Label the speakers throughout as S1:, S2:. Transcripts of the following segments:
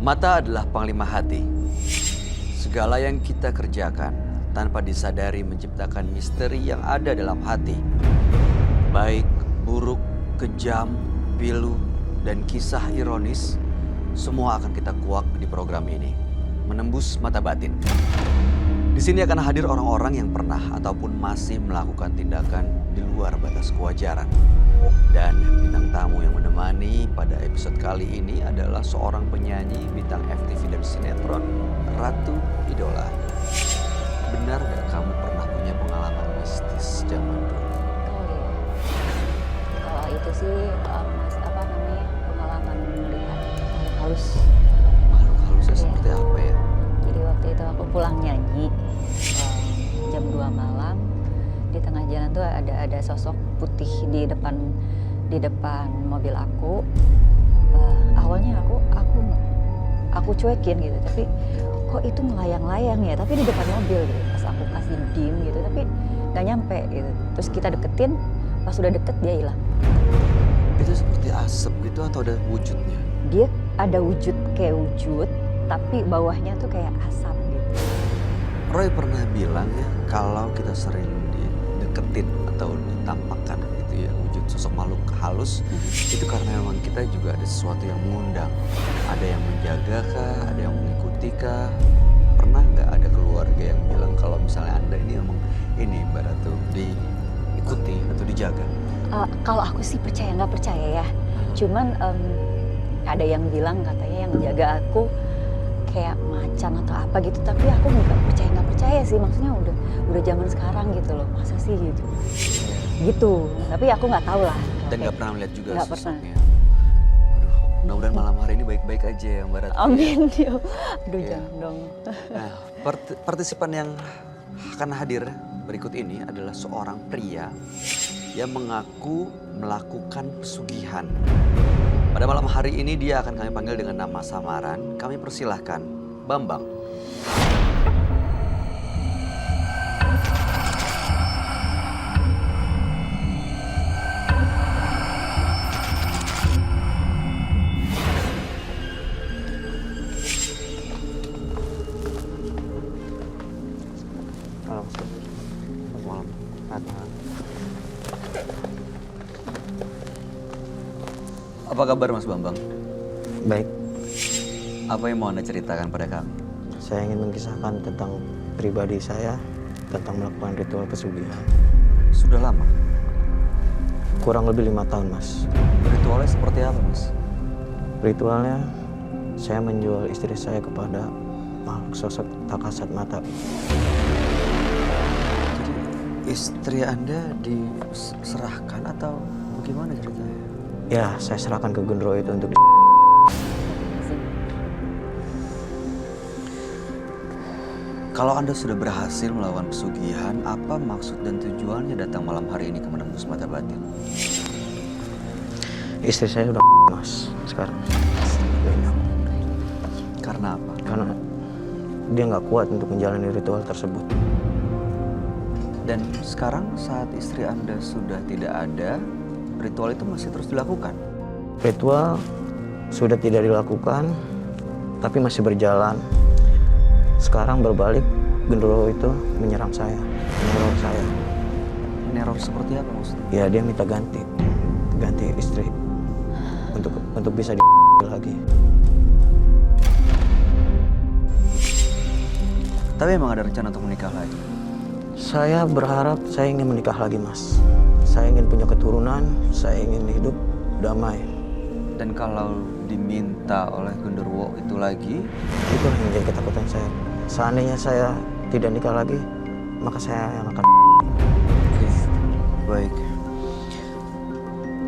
S1: Mata adalah panglima hati. Segala yang kita kerjakan tanpa disadari menciptakan misteri yang ada dalam hati. Baik, buruk, kejam, pilu, dan kisah ironis, semua akan kita kuak di program ini. Menembus mata batin. Di sini akan hadir orang-orang yang pernah ataupun masih melakukan tindakan di luar batas kewajaran. Dan bintang tamu yang menemani pada episode kali ini adalah seorang penyanyi bintang FTV dan sinetron, Ratu Idola. Benar gak kamu pernah punya pengalaman mistis zaman dulu?
S2: Oh iya. Kalau itu sih pengalaman melihat makhluk halus.
S1: Makhluk halusnya
S2: Iya.
S1: seperti apa ya?
S2: Jadi waktu itu aku pulang nyanyi jam 2 malam, di tengah jalan tuh ada sosok putih di depan mobil aku. Awalnya aku cuekin gitu, tapi kok itu melayang-layang ya, tapi di depan mobil gitu. Pas aku kasih dim gitu, tapi nggak nyampe gitu. Terus kita deketin, pas sudah deket dia hilang.
S1: Itu seperti asap gitu atau ada wujudnya?
S2: Dia ada kayak wujud, tapi bawahnya tuh kayak asap gitu.
S1: Roy pernah bilang ya, kalau kita sering dideketin atau ditampakkan gitu ya, wujud sosok makhluk halus, itu karena memang kita juga ada sesuatu yang mengundang. Ada yang menjaga kah, ada yang mengikuti kah? Pernah nggak ada keluarga yang bilang kalau misalnya Anda ini memang ini ibarat tuh diikuti atau dijaga?
S2: Kalau aku sih percaya nggak percaya ya. Cuman ada yang bilang katanya yang jaga aku kayak macan atau apa gitu, tapi aku nggak percaya sih, maksudnya udah zaman sekarang gitu loh, masa sih gitu gitu, tapi aku nggak tahu lah.
S1: Dan nggak pernah melihat juga
S2: Nggak
S1: sosoknya. Aduh, mudah-mudahan malam hari ini baik-baik aja ya Mbak Ratu.
S2: Amin. Aduh,
S1: Iya.
S2: jangan dong.
S1: Nah, partisipan yang akan hadir berikut ini adalah seorang pria yang mengaku melakukan pesugihan. Pada malam hari ini dia akan kami panggil dengan nama samaran. Kami persilahkan Bambang. Apa kabar Mas Bambang?
S3: Baik,
S1: Apa yang mau Anda ceritakan pada kami?
S3: saya ingin mengisahkan tentang pribadi saya tentang melakukan ritual pesugihan.
S1: Sudah lama?
S3: Kurang lebih 5 tahun, Mas.
S1: Ritualnya seperti apa Mas?
S3: Ritualnya, saya menjual istri saya kepada makhluk sosok tak kasat mata.
S1: Jadi istri Anda diserahkan atau bagaimana ceritanya?
S3: Ya, saya serahkan ke Gendro itu untuk
S1: Kalau Anda sudah berhasil melakukan pesugihan, apa maksud dan tujuannya datang malam hari ini ke menembus mata batin?
S3: istri saya udah Mas sekarang.
S1: Karena apa?
S3: Karena dia nggak kuat untuk menjalani ritual tersebut.
S1: Dan sekarang saat istri Anda sudah tidak ada, ritual itu masih terus dilakukan?
S3: Ritual sudah tidak dilakukan, tapi masih berjalan. Sekarang berbalik, Gendro itu menyerang saya, meneror saya.
S1: Neror seperti apa maksudnya?
S3: Ya, dia minta ganti istri untuk bisa lagi.
S1: Tapi emang ada rencana untuk menikah lagi?
S3: Saya berharap saya ingin menikah lagi, Mas. Saya ingin punya keturunan, saya ingin hidup damai.
S1: Dan kalau diminta oleh Genderuwo itu lagi,
S3: Itu yang menjadi ketakutan saya. Seandainya saya tidak nikah lagi, maka saya yang akan.
S1: baik.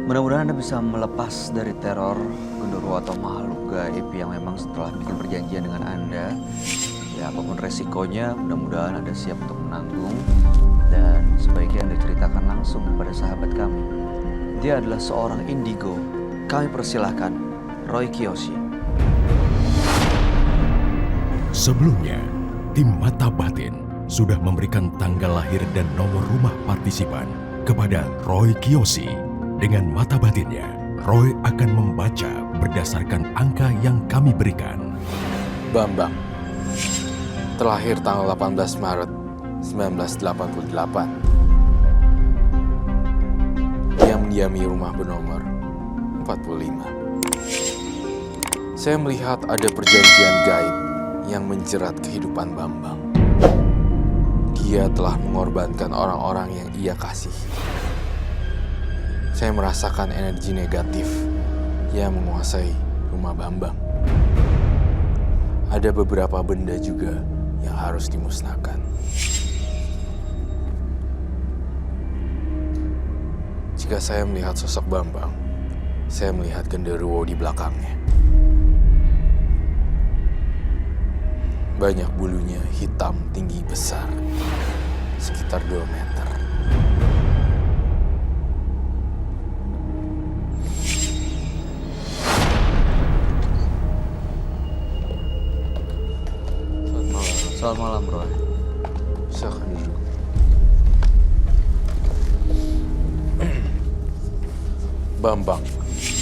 S1: Mudah-mudahan Anda bisa melepas dari teror Genderuwo atau makhluk gaib yang memang setelah bikin perjanjian dengan Anda, ya apapun resikonya, mudah-mudahan Anda siap untuk menanggung. Dan sebaiknya Anda ceritakan langsung kepada sahabat kami. Dia adalah seorang indigo. Kami persilahkan Roy Kiyoshi.
S4: Sebelumnya, tim Mata Batin sudah memberikan tanggal lahir dan nomor rumah partisipan kepada Roy Kiyoshi. Dengan mata batinnya, Roy akan membaca berdasarkan angka yang kami berikan.
S5: Bambang, terlahir tanggal 18 Maret 1988. Dia mendiami rumah bernomor 45. Saya melihat ada perjanjian gaib yang menjerat kehidupan Bambang. Dia telah mengorbankan orang-orang yang ia kasih. Saya merasakan energi negatif yang menguasai rumah Bambang. Ada beberapa benda juga yang harus dimusnahkan. Jika saya melihat sosok Bambang, saya melihat genderuwo di belakangnya. Banyak bulunya hitam tinggi besar, sekitar 2 meter.
S1: Selamat malam, Bro.
S5: Silakan duduk. Bambang,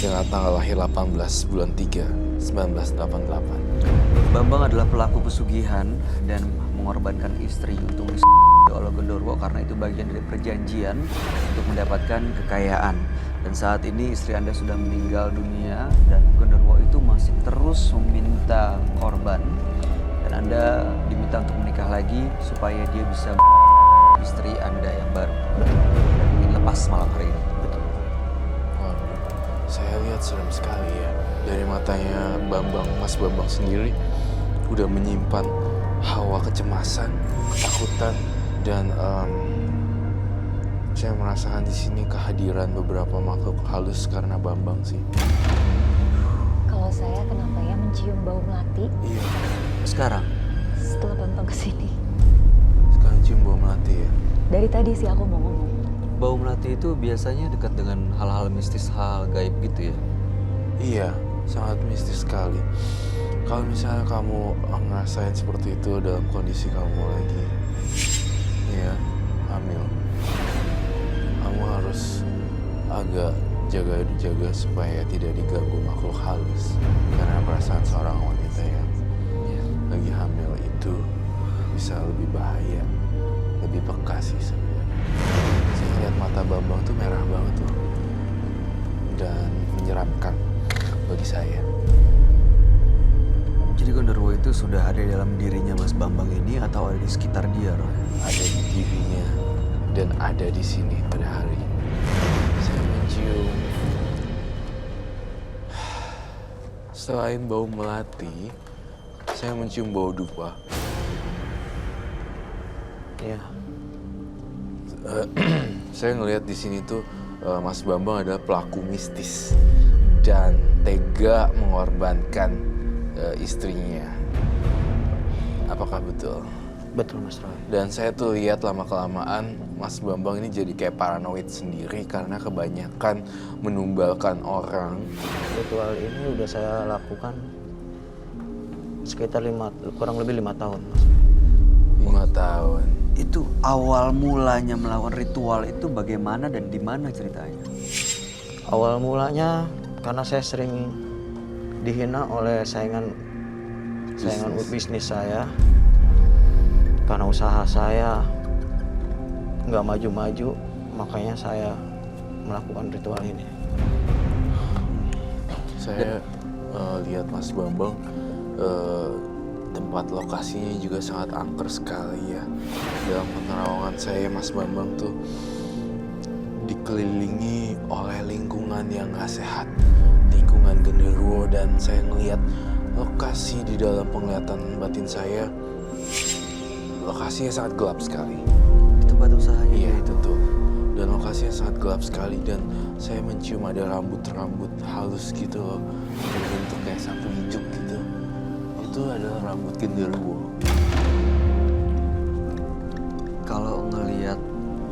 S5: dengan tanggal lahir 18 bulan 3, 1988.
S1: Bambang adalah pelaku pesugihan dan mengorbankan istri untuk oleh Genderuwo karena itu bagian dari perjanjian untuk mendapatkan kekayaan. Dan saat ini istri Anda sudah meninggal dunia dan Genderuwo itu masih terus meminta korban. Dan Anda diminta untuk menikah lagi supaya dia bisa istri Anda yang baru. Dan ingin lepas malam hari ini.
S5: Waduh, saya lihat serem sekali ya. Dari matanya Bambang, Mas Bambang sendiri udah menyimpan hawa kecemasan, ketakutan, dan saya merasakan di sini kehadiran beberapa makhluk halus karena Bambang sih.
S2: Kalau saya kenapa ya mencium bau melati
S5: Iya,
S1: Sekarang,
S2: setelah Bambang kesini?
S5: sekarang cium bau melati ya.
S2: Dari tadi sih aku mau ngomong.
S1: bau melati itu biasanya dekat dengan hal-hal mistis, hal gaib gitu ya?
S5: Iya, sangat mistis sekali. Kalau misalnya kamu ngerasain seperti itu dalam kondisi kamu lagi, ya, hamil, kamu harus agak jaga supaya tidak diganggu makhluk halus. Karena perasaan seorang wanita yang lagi hamil itu bisa lebih bahaya, lebih peka sih sebenarnya. Saya lihat mata Bambang tuh merah banget tuh dan menyeramkan bagi saya.
S1: Jadi Genderuwo itu sudah ada di dalam dirinya Mas Bambang ini atau ada di sekitar dia, Roy?
S5: Ada di dirinya dan ada di sini pada hari ini. Saya mencium. Selain bau melati, saya mencium bau dupa.
S3: Iya.
S5: Saya ngelihat di sini tuh Mas Bambang adalah pelaku mistis dan tega mengorbankan istrinya. Apakah betul?
S3: Betul, Mas Roy.
S5: Dan saya tuh lihat lama-kelamaan Mas Bambang ini jadi kayak paranoid sendiri karena kebanyakan menumbalkan orang.
S3: Ritual ini udah saya lakukan sekitar kurang lebih 5 tahun, Mas.
S5: 5 tahun.
S1: Itu awal mulanya melakukan ritual itu bagaimana dan di mana ceritanya?
S3: Awal mulanya karena saya sering dihina oleh saingan bisnis saya. Karena usaha saya nggak maju-maju, makanya saya melakukan ritual ini.
S5: Saya lihat Mas Bambang tempat lokasinya juga sangat angker sekali ya. Dalam penerawangan saya Mas Bambang tuh dikelilingi oleh lingkungan yang gak sehat, lingkungan genderuwo, dan saya ngelihat lokasi di dalam penglihatan batin saya, lokasinya sangat gelap sekali.
S1: Di tempat usahanya?
S5: Iya itu tuh. Dan lokasinya sangat gelap sekali dan saya mencium ada rambut-rambut halus gitu loh, berbentuk kayak sapu ijuk gitu. Itu adalah rambut genderuwo.
S1: Kalau ngelihat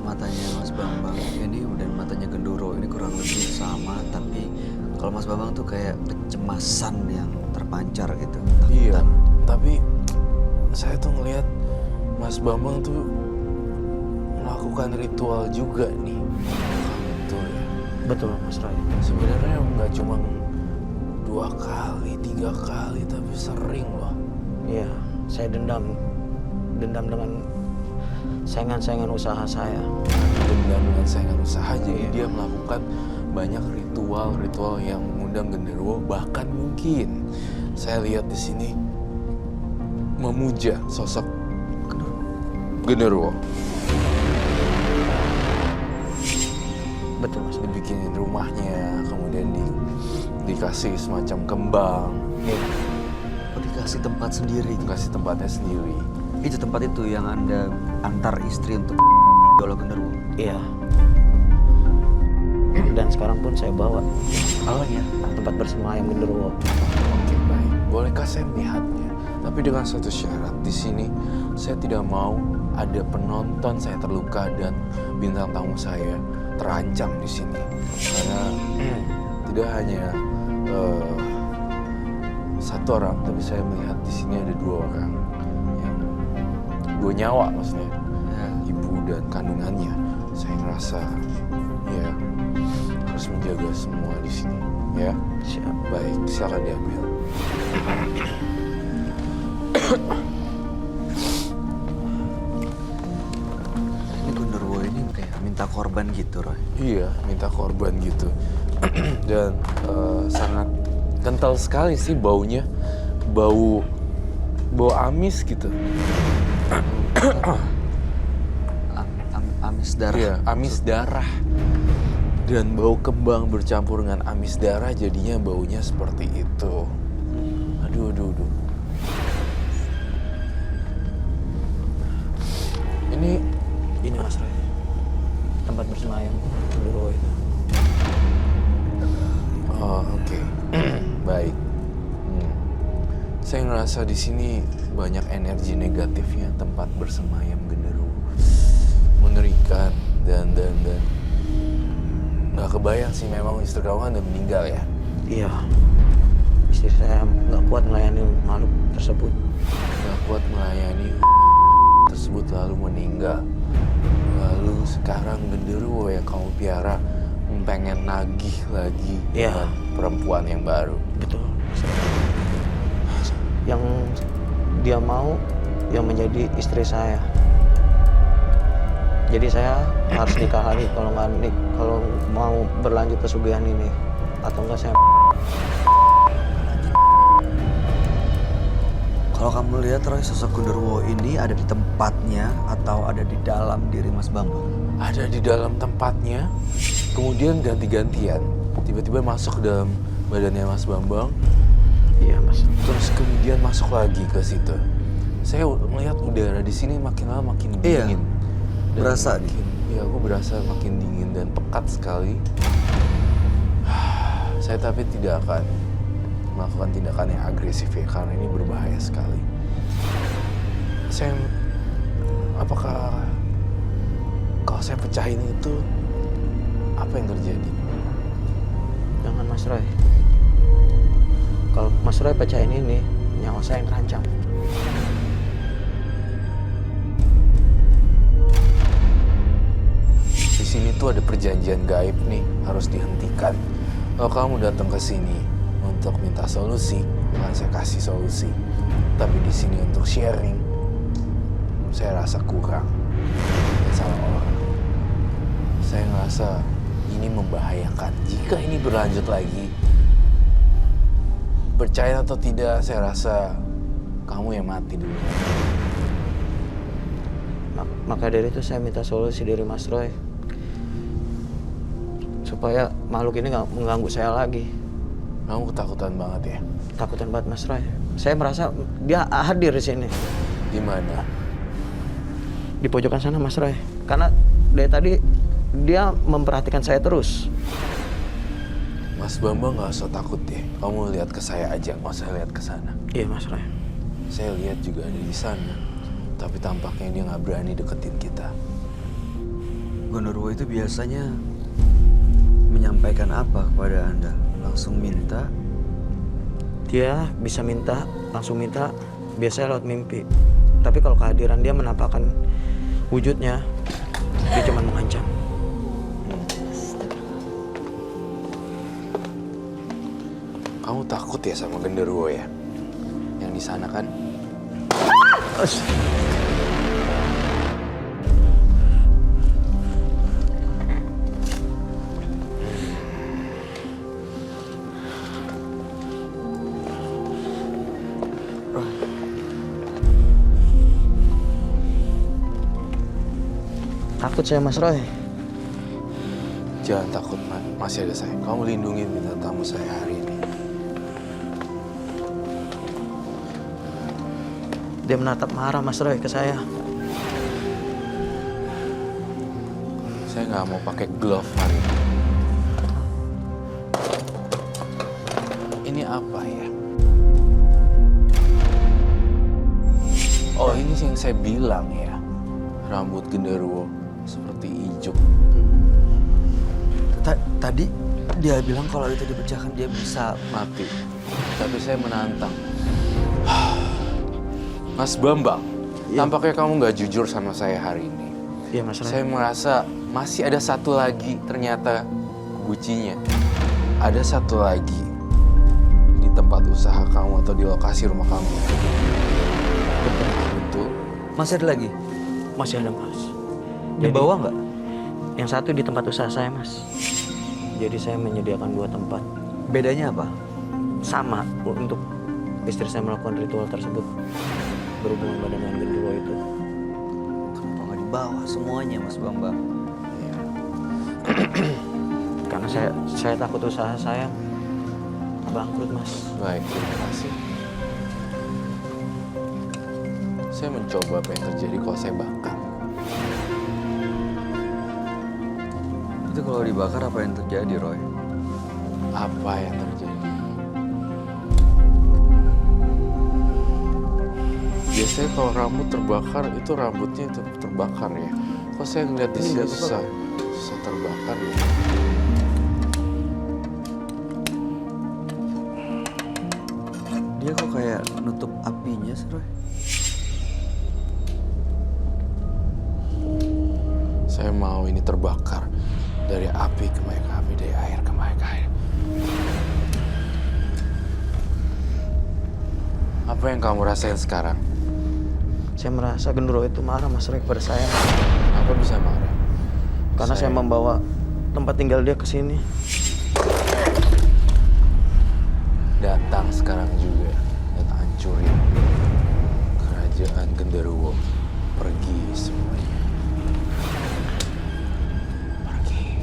S1: matanya Mas Bambang ini dan matanya Genderuwo ini kurang lebih sama, tapi kalau Mas Bambang tuh kayak kecemasan yang terpancar gitu.
S5: Iya,
S1: Takutan.
S5: tapi saya tuh ngelihat Mas Bambang tuh melakukan ritual juga nih. Betul ya.
S3: Betul, Mas Roy.
S5: Sebenarnya nggak cuma 2 kali, 3 kali, tapi sering loh.
S3: Iya, saya dendam dengan saingan-saingan usaha saya.
S5: Dendam dengan saingan usaha, jadi dia melakukan banyak ritual-ritual yang mengundang genderuwo, bahkan mungkin saya lihat di sini memuja sosok genderuwo.
S3: Betul Mas.
S5: Dibikinin rumahnya, kemudian dikasih semacam kembang,
S1: Oh, dikasih tempat sendiri.
S5: dikasih tempatnya sendiri.
S1: Itu tempat itu yang Anda antar istri untuk Dolo genderuwo.
S3: Iya. Dan sekarang pun saya bawa
S1: Oh ya.
S3: tempat bersemayam genderuwo.
S5: Oke, baik. Bolehkah saya melihatnya? Tapi dengan satu syarat. Di sini saya tidak mau ada penonton saya terluka dan bintang tamu saya terancam di sini. Karena tidak hanya satu orang, tapi saya melihat di sini ada dua orang yang dua nyawa maksudnya,
S1: Ya.
S5: ibu dan kandungannya. Saya ngerasa ya harus menjaga semua di sini. Ya,
S3: Siap.
S5: baik, silakan diambil.
S1: Ini genderuwo ini kayak minta korban gitu, Roy.
S5: Iya, minta korban gitu. Dan sangat kental sekali sih baunya. Bau amis gitu.
S1: Amis darah.
S5: Iya, amis darah. Dan bau kembang bercampur dengan amis darah, jadinya baunya seperti itu. Aduh.
S3: Ini Mas Roy. Tempat bersemayam genderuwo itu.
S5: Oh, oke. Baik. Saya ngerasa di sini banyak energi negatifnya tempat bersemayam genderuwo. Mengerikan dan nggak kebayang sih, memang istri kamu kan udah meninggal ya.
S3: Iya. Istri saya nggak kuat melayani makhluk tersebut.
S5: Nggak kuat melayani tersebut lalu meninggal. Lalu sekarang genderuwo yang kamu piara pengen nagih lagi
S3: Iya.
S5: dengan perempuan yang baru.
S3: Betul. Yang dia mau yang menjadi istri saya. Jadi saya harus nikah lagi kalau mau berlanjut pesugihan ini, atau enggak saya.
S1: Kalau kamu lihat, Roy, sosok genderuwo ini ada di tempatnya atau ada di dalam diri Mas Bambang?
S5: Ada di dalam tempatnya, kemudian ganti-gantian. Tiba-tiba masuk ke dalam badannya Mas Bambang,
S3: Iya Mas.
S5: terus kemudian masuk lagi ke situ. Saya melihat udara di sini makin lama makin
S1: Iya,
S5: dingin. Dan
S1: berasa
S5: makin, ya aku berasa makin dingin dan pekat sekali. Saya tapi tidak akan melakukan tindakan yang agresif ya, karena ini berbahaya sekali. Apakah kalau saya pecahin itu, apa yang terjadi?
S3: Jangan Mas Roy. Kalau Mas Roy pecahin ini, nyawa saya yang terancam.
S5: Di sini tuh ada perjanjian gaib nih, harus dihentikan. Kalau kamu datang ke sini untuk minta solusi, akan saya kasih solusi. Tapi di sini untuk sharing, saya rasa kurang. Dan salah orang. Saya ngerasa ini membahayakan. Jika ini berlanjut lagi, percaya atau tidak, saya rasa kamu yang mati dulu.
S3: Maka dari itu saya minta solusi dari Mas Roy, supaya makhluk ini nggak mengganggu saya lagi.
S5: Kamu ketakutan banget ya?
S3: Takutan banget Mas Roy. Saya merasa dia hadir di sini,
S5: Di mana?
S3: di pojokan sana Mas Roy. Karena dari tadi dia memperhatikan saya terus.
S5: Mas Bambang nggak usah takut deh. Kamu lihat ke saya aja, nggak usah lihat ke sana.
S3: Iya Mas Roy.
S5: Saya lihat juga ada di sana, tapi tampaknya dia nggak berani deketin kita.
S1: Genderuwo itu biasanya menyampaikan apa kepada Anda? Langsung minta?
S3: Dia bisa minta, langsung minta, biasanya lewat mimpi. Tapi kalau kehadiran dia menampakkan wujudnya, dia cuma mengancam.
S5: Kamu takut ya sama genderuwo ya? Yang di sana kan?
S3: Takut saya Mas Roy.
S5: Jangan takut, masih ada saya. Kamu lindungi bintang tamu saya hari ini.
S3: Dia menatap marah Mas Roy ke saya.
S5: Saya nggak mau pakai glove hari ini. Ini apa ya? Oh, ini yang saya bilang ya. Rambut genderuwo seperti ijuk.
S1: Tadi dia bilang kalau itu dipecahkan dia bisa
S5: Mati. Tapi saya menantang. Mas Bambang, tampaknya kamu nggak jujur sama saya hari ini.
S3: Iya Mas Roy.
S5: Saya merasa masih ada satu lagi ternyata bucinya. Ada satu lagi di tempat usaha kamu atau di lokasi rumah kamu. Betul.
S1: Masih ada lagi?
S3: Masih ada Mas.
S1: Di bawah nggak?
S3: Yang satu di tempat usaha saya Mas. Jadi saya menyediakan 2 tempat.
S1: Bedanya apa?
S3: Sama untuk istri saya melakukan ritual tersebut. Berhubungan badan dengan genderuwo itu.
S1: Kenapa nggak di bawah semuanya, Mas Bambang?
S3: Karena saya takut usaha saya bangkrut Mas.
S5: Baik, terima kasih. Saya mencoba apa yang terjadi kalau saya bakar.
S1: Itu kalau dibakar apa yang terjadi, Roy?
S5: Apa yang terjadi? Biasanya kalau rambut terbakar itu rambutnya terbakar ya. Kok saya ngeliat di sini susah terbakar ya.
S1: Dia kok kayak nutup apinya sih, Roy?
S5: Saya mau ini terbakar. Dari api ke api, dari air ke air. Apa yang kamu rasain sekarang?
S3: Saya merasa genderuwo itu marah Mas Roy kepada saya.
S5: Apa bisa marah?
S3: Karena saya membawa tempat tinggal dia ke sini.
S5: Datang sekarang juga dan hancurin kerajaan genderuwo. Pergi semuanya. Pergi.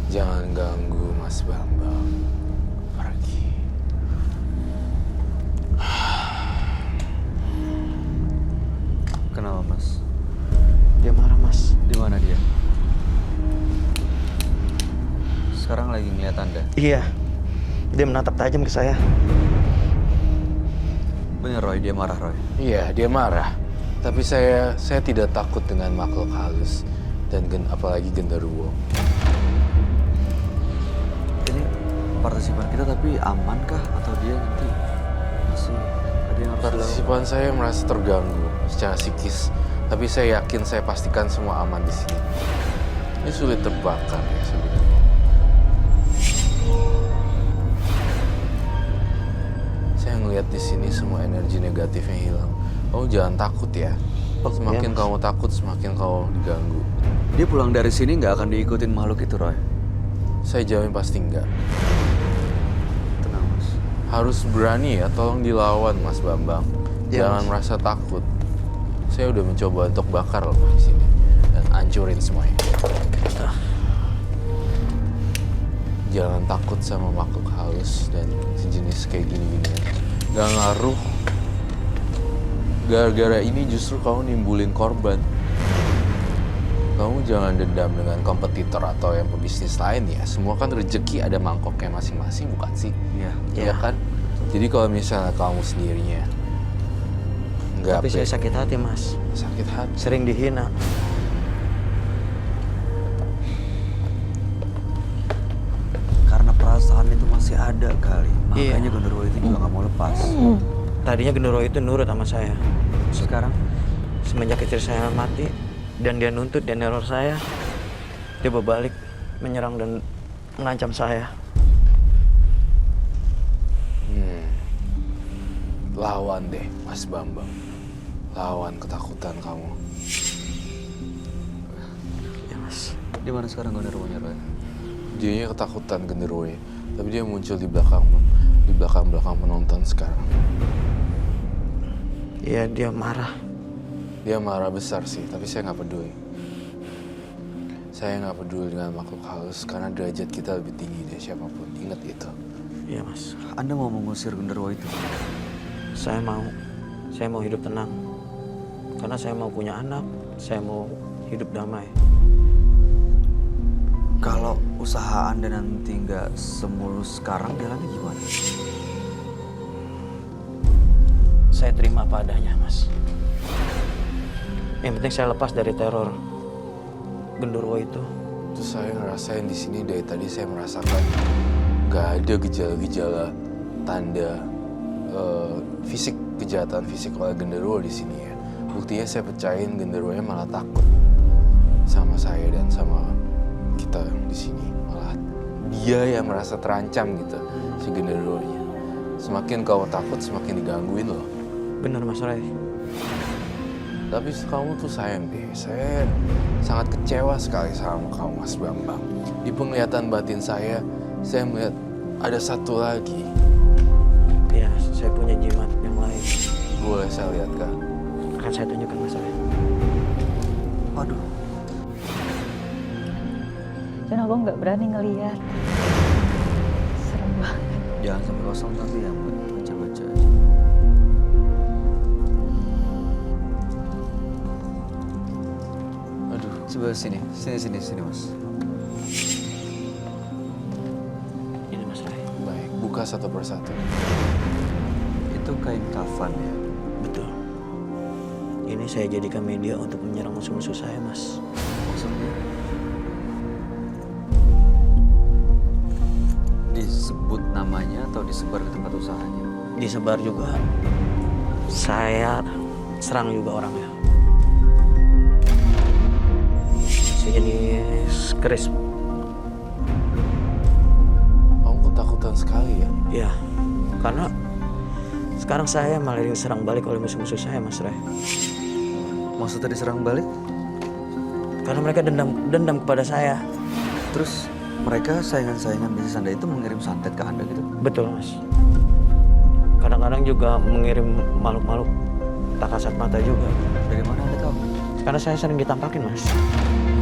S5: Jangan ganggu Mas Bambang. Pergi.
S1: Kenapa, Mas?
S3: Dia marah Mas.
S1: Di mana dia? Sekarang lagi ngeliat Anda.
S3: Iya. Dia menatap tajam ke saya.
S1: Bener, Roy, dia marah, Roy.
S5: Iya, dia marah. Tapi saya tidak takut dengan makhluk halus dan apalagi genderuwo.
S1: Ini partisipan kita tapi aman kah? Atau dia nanti masih ada yang harus dilakukan?
S5: Partisipan saya merasa terganggu secara psikis. Tapi saya yakin saya pastikan semua aman di sini. Ini sulit terbakar ya sebenarnya. Saya ngelihat di sini semua energi negatifnya hilang. Kamu jangan takut ya. Semakin kamu takut, semakin kamu diganggu.
S1: Dia pulang dari sini nggak akan diikutin makhluk itu, Roy.
S5: Saya jamin pasti enggak.
S1: Tenang, Mas.
S5: Harus berani ya, tolong dilawan Mas Bambang.
S3: Ya,
S5: Jangan
S3: Mas.
S5: merasa takut. Saya udah mencoba untuk bakar loh di sini dan hancurin semuanya. Jangan takut sama makhluk halus dan sejenis kayak gini-gini. Gak ngaruh. Gara-gara ini justru kamu nimbulin korban. Kamu jangan dendam dengan kompetitor atau yang pebisnis lain ya. Semua kan rezeki ada mangkoknya masing-masing, bukan sih?
S1: Iya.
S5: Iya kan? Jadi kalau misalnya kamu sendirinya nggak
S3: Tapi saya sakit hati Mas.
S5: sakit hati.
S3: Sering dihina.
S1: Karena perasaan itu masih ada kali.
S3: Iya.
S1: Makanya genderuwo itu juga nggak mau lepas.
S3: Tadinya genderuwo itu nurut sama saya.
S1: Sekarang
S3: Semenjak istri saya mati dan dia nuntut dan neror saya, dia berbalik menyerang dan mengancam saya.
S5: Lawan deh Mas Bambang. lawan ketakutan kamu.
S3: Ya mas.
S1: Di mana sekarang genderuwonya, Roy?
S5: Dianya ketakutan genderuwo, tapi dia muncul di belakang penonton sekarang.
S3: Iya dia marah.
S5: Dia marah besar sih, tapi saya nggak peduli. Saya nggak peduli dengan makhluk halus karena derajat kita lebih tinggi dari siapapun. Ingat itu.
S3: Iya mas.
S1: Anda mau mengusir genderuwo itu?
S3: Saya mau hidup tenang. Karena saya mau punya anak. Saya mau hidup damai.
S1: Kalau usaha Anda nanti nggak semulus sekarang, jalannya gimana?
S3: Saya terima apa adanya mas. Yang penting saya lepas dari teror genderuwo itu.
S5: Terus saya ngerasain di sini dari tadi saya merasakan nggak ada gejala-gejala tanda fisik kejahatan fisik oleh genderuwo di sini ya. Buktinya saya percayain genderuwonya malah takut sama saya dan sama kita di sini. Malah dia yang merasa terancam gitu si genderuwonya. Semakin kau takut semakin digangguin loh.
S3: Bener mas Ray.
S5: Tapi kamu tuh sayang deh. Saya sangat kecewa sekali sama kamu Mas Bambang. Di penglihatan batin saya melihat ada satu lagi.
S3: Ya saya punya jimat yang lain.
S5: Boleh saya lihat kah?
S3: Akan saya tunjukkan mas Ray.
S1: Waduh,
S2: Dan aku nggak berani ngeliat. Serem banget.
S1: jangan sampai kosong nanti yang buat baca-baca aja.
S5: Aduh,
S1: Sebelah sini, sini mas.
S3: Ini mas Ray.
S5: baik. Buka satu persatu.
S1: Itu kain kafan ya.
S3: Betul. Ini saya jadikan media untuk menyerang musuh-musuh saya mas.
S1: Maksudnya disebut namanya atau disebar ke tempat usahanya?
S3: Disebar juga. Saya serang juga orangnya. Sejenis keris.
S5: Kamu ketakutan sekali ya?
S3: Ya, karena sekarang saya malah diserang balik oleh musuh-musuh saya mas Ray.
S1: Maksudnya diserang balik?
S3: Karena mereka dendam kepada saya.
S1: Terus mereka saingan-saingan bisnis Anda itu mengirim santet ke Anda gitu?
S3: Betul mas. Kadang-kadang juga mengirim makhluk-makhluk tak kasat mata juga.
S1: Dari mana Anda tahu?
S3: Karena saya sering ditampakin mas.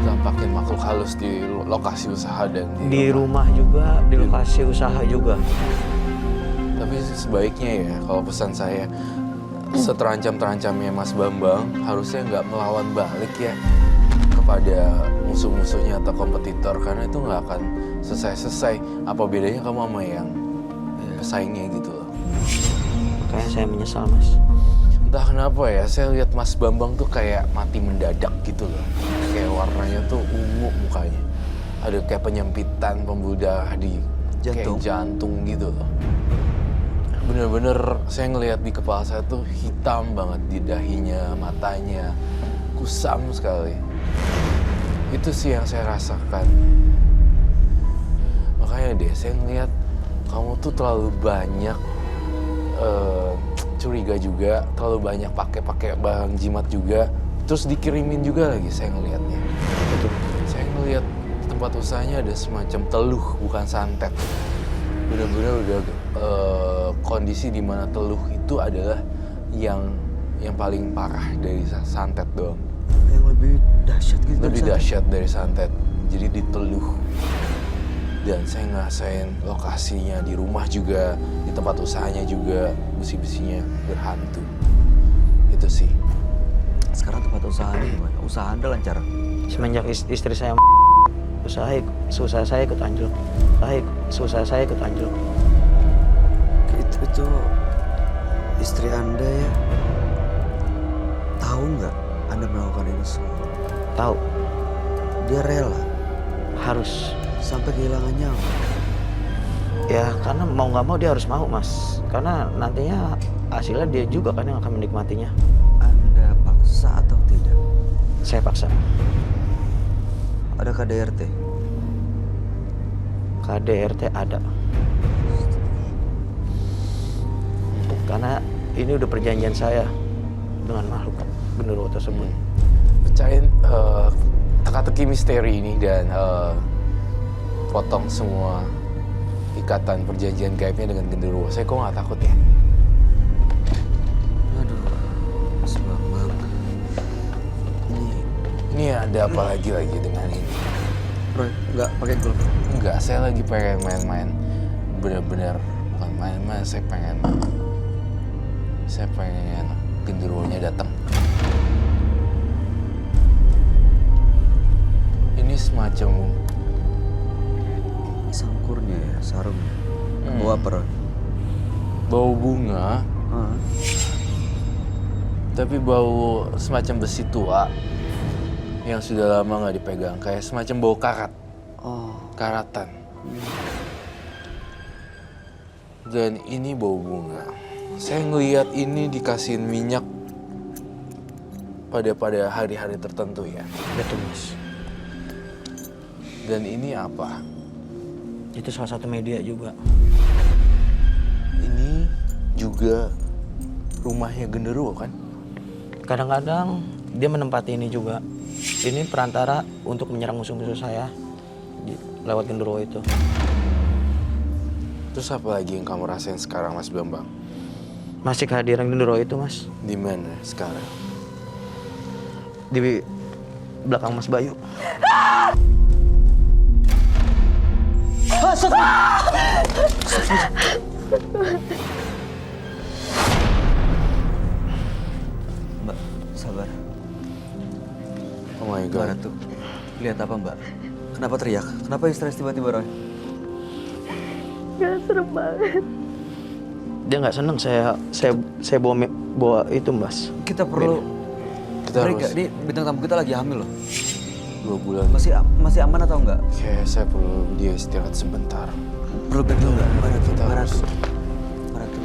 S5: Tampakin makhluk halus di lokasi usaha dan
S3: Di rumah juga, di lokasi usaha juga.
S5: Tapi sebaiknya ya, kalau pesan saya, seterancam-terancamnya Mas Bambang, harusnya nggak melawan balik ya kepada musuh-musuhnya atau kompetitor, karena itu nggak akan selesai-selesai. Apa bedanya kamu sama yang pesaingnya gitu loh.
S3: Makanya saya menyesal mas.
S5: Entah kenapa ya, saya lihat Mas Bambang tuh kayak mati mendadak gitu loh. Kayak warnanya tuh ungu mukanya. Ada kayak penyempitan pembuluh di
S1: Jantung.
S5: kayak jantung gitu loh. Bener-bener saya ngelihat di kepala saya tuh hitam banget di dahinya, matanya. Kusam sekali. Itu sih yang saya rasakan. Makanya deh, saya ngelihat kamu tuh terlalu banyak curiga juga, terlalu banyak pakai barang jimat juga, terus dikirimin juga lagi saya ngelihatnya. Betul. Saya ngelihat tempat usahanya ada semacam teluh, bukan santet. Benar-benar udah kondisi di mana teluh itu adalah yang paling parah dari santet doang.
S1: Yang lebih dahsyat gitu.
S5: Lebih
S1: dari
S5: dahsyat dari santet. Jadi diteluh. Dan saya ngerasain lokasinya di rumah juga, di tempat usahanya juga, besi-besinya berhantu. Itu sih.
S1: Sekarang tempat usahanya gimana? Usaha Anda lancar?
S3: Semenjak istri saya usaha saya ikut anjlok. Usaha saya ikut anjlok.
S1: Itu istri Anda ya? Tahu nggak Anda melakukan ini semua?
S3: Tahu,
S1: Dia rela
S3: harus.
S1: sampai kehilangan nyawa.
S3: Ya karena mau nggak mau dia harus mau mas. Karena nantinya hasilnya dia juga kan yang akan menikmatinya.
S1: Anda paksa atau tidak?
S3: Saya paksa.
S1: Ada KDRT?
S3: KDRT ada. Karena ini udah perjanjian saya. dengan makhluk genderuwo tersebut.
S5: Pecahin teka-teki misteri ini dan potong semua ikatan perjanjian gaibnya dengan genderuwo. Saya kok nggak takut ya?
S1: Aduh, Mas Bambang.
S5: Ini ada apa lagi dengan ini?
S1: Roy, nggak pakai glove.
S5: Enggak, saya lagi pengen main-main. Bener-bener bukan main-main, saya pengen genderuwonya datang. Ini semacam
S1: Sangkurnya ya, sarungnya. Bawa apa, Roy?
S5: bau bunga, tapi bau semacam besi tua yang sudah lama nggak dipegang, kayak semacam bau karat, karatan. Dan ini bau bunga. Saya ngelihat ini dikasihin minyak pada hari-hari tertentu ya.
S3: Betul Mas.
S5: Dan ini apa?
S3: Itu salah satu media juga.
S5: Ini juga rumahnya genderuwo kan?
S3: Kadang-kadang dia menempati ini juga. Ini perantara untuk menyerang musuh-musuh saya lewat genderuwo itu.
S5: Terus apa lagi yang kamu rasain sekarang, Mas Bambang?
S3: Masih kehadiran genderuwo itu, Mas.
S5: Di mana sekarang?
S3: Di belakang Mas Bayu.
S1: Mbak, sabar.
S5: Oh my
S1: Gimana
S5: God.
S1: tuh? Lihat apa, Mbak? Kenapa teriak? Kenapa histeris tiba-tiba, Roy?
S2: Gak serem banget.
S3: Dia nggak seneng saya bawa itu, Mas.
S1: Kita perlu
S5: Kita
S1: break
S5: harus
S1: nggak? Ini bintang tamu kita lagi hamil loh.
S5: 2 bulan.
S1: Masih aman atau enggak?
S5: Kayak saya perlu dia istirahat sebentar.
S1: Perlu break dulu nggak?
S5: Kita
S1: Mana
S5: harus.
S1: tuh? Mana tuh?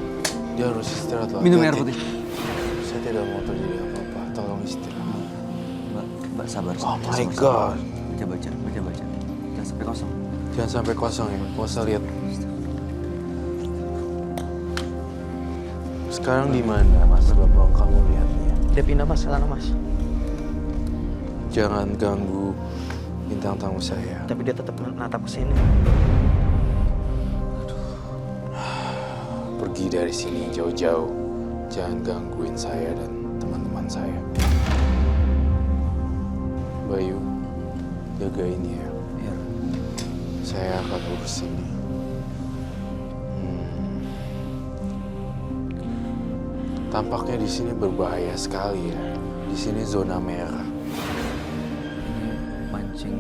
S5: Dia harus istirahat lah.
S1: Minum air
S5: Hati-hati.
S1: putih.
S5: Saya tidak mau terjadi apa-apa. Tolong istirahat.
S1: Mbak sabar.
S5: Oh my
S1: sabar.
S5: God.
S1: Baca. Jangan sampai kosong.
S5: Jangan sampai kosong ya. Gak usah lihat. Sekarang di mana, Mas Bambang, kamu lihatnya?
S3: Dia pindah, Mas, ke sana, Mas.
S5: Jangan ganggu bintang tamu saya.
S3: Tapi dia tetap menatap ke sini.
S5: Pergi dari sini jauh-jauh. Jangan gangguin saya dan teman-teman saya. Bayu, jaga ini ya.
S1: Iya.
S5: Saya akan urus ini. Tampaknya di sini berbahaya sekali ya. Di sini zona merah.
S1: Ini mancing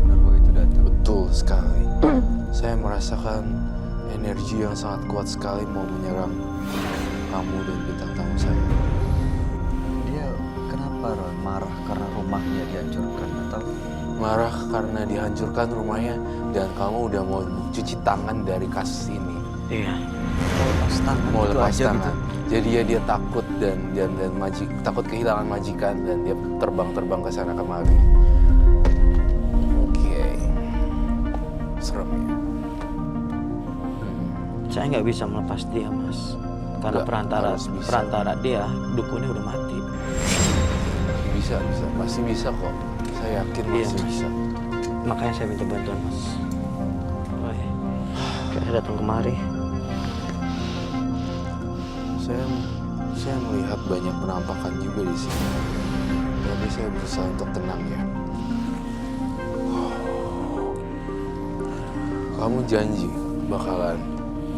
S1: genderuwo itu datang.
S5: Betul sekali. Saya merasakan energi yang sangat kuat sekali mau menyerang kamu dan bintang tamu saya.
S1: Dia kenapa, Roy? Marah karena rumahnya dihancurkan atau?
S5: Marah karena dihancurkan rumahnya dan kamu udah mau cuci tangan dari kasus ini.
S3: Iya.
S1: Lepas tangan
S5: Mau
S1: gitu
S5: lepas
S1: aja
S5: tangan.
S1: gitu.
S5: Jadi ya dia takut dan takut kehilangan majikan dan dia terbang ke sana kemari. Oke. Serem ya.
S3: Saya nggak bisa melepas dia, Mas. Karena
S5: Nggak, harus bisa.
S3: perantara dia, dukunnya udah mati.
S5: Bisa. Masih bisa kok. Saya yakin
S3: Iya,
S5: masih
S3: Mas.
S5: bisa.
S3: Makanya saya minta bantuan, Mas. Saya datang kemari.
S5: Saya melihat banyak penampakan juga di sini. Tapi saya berusaha untuk tenang ya. Kamu janji bakalan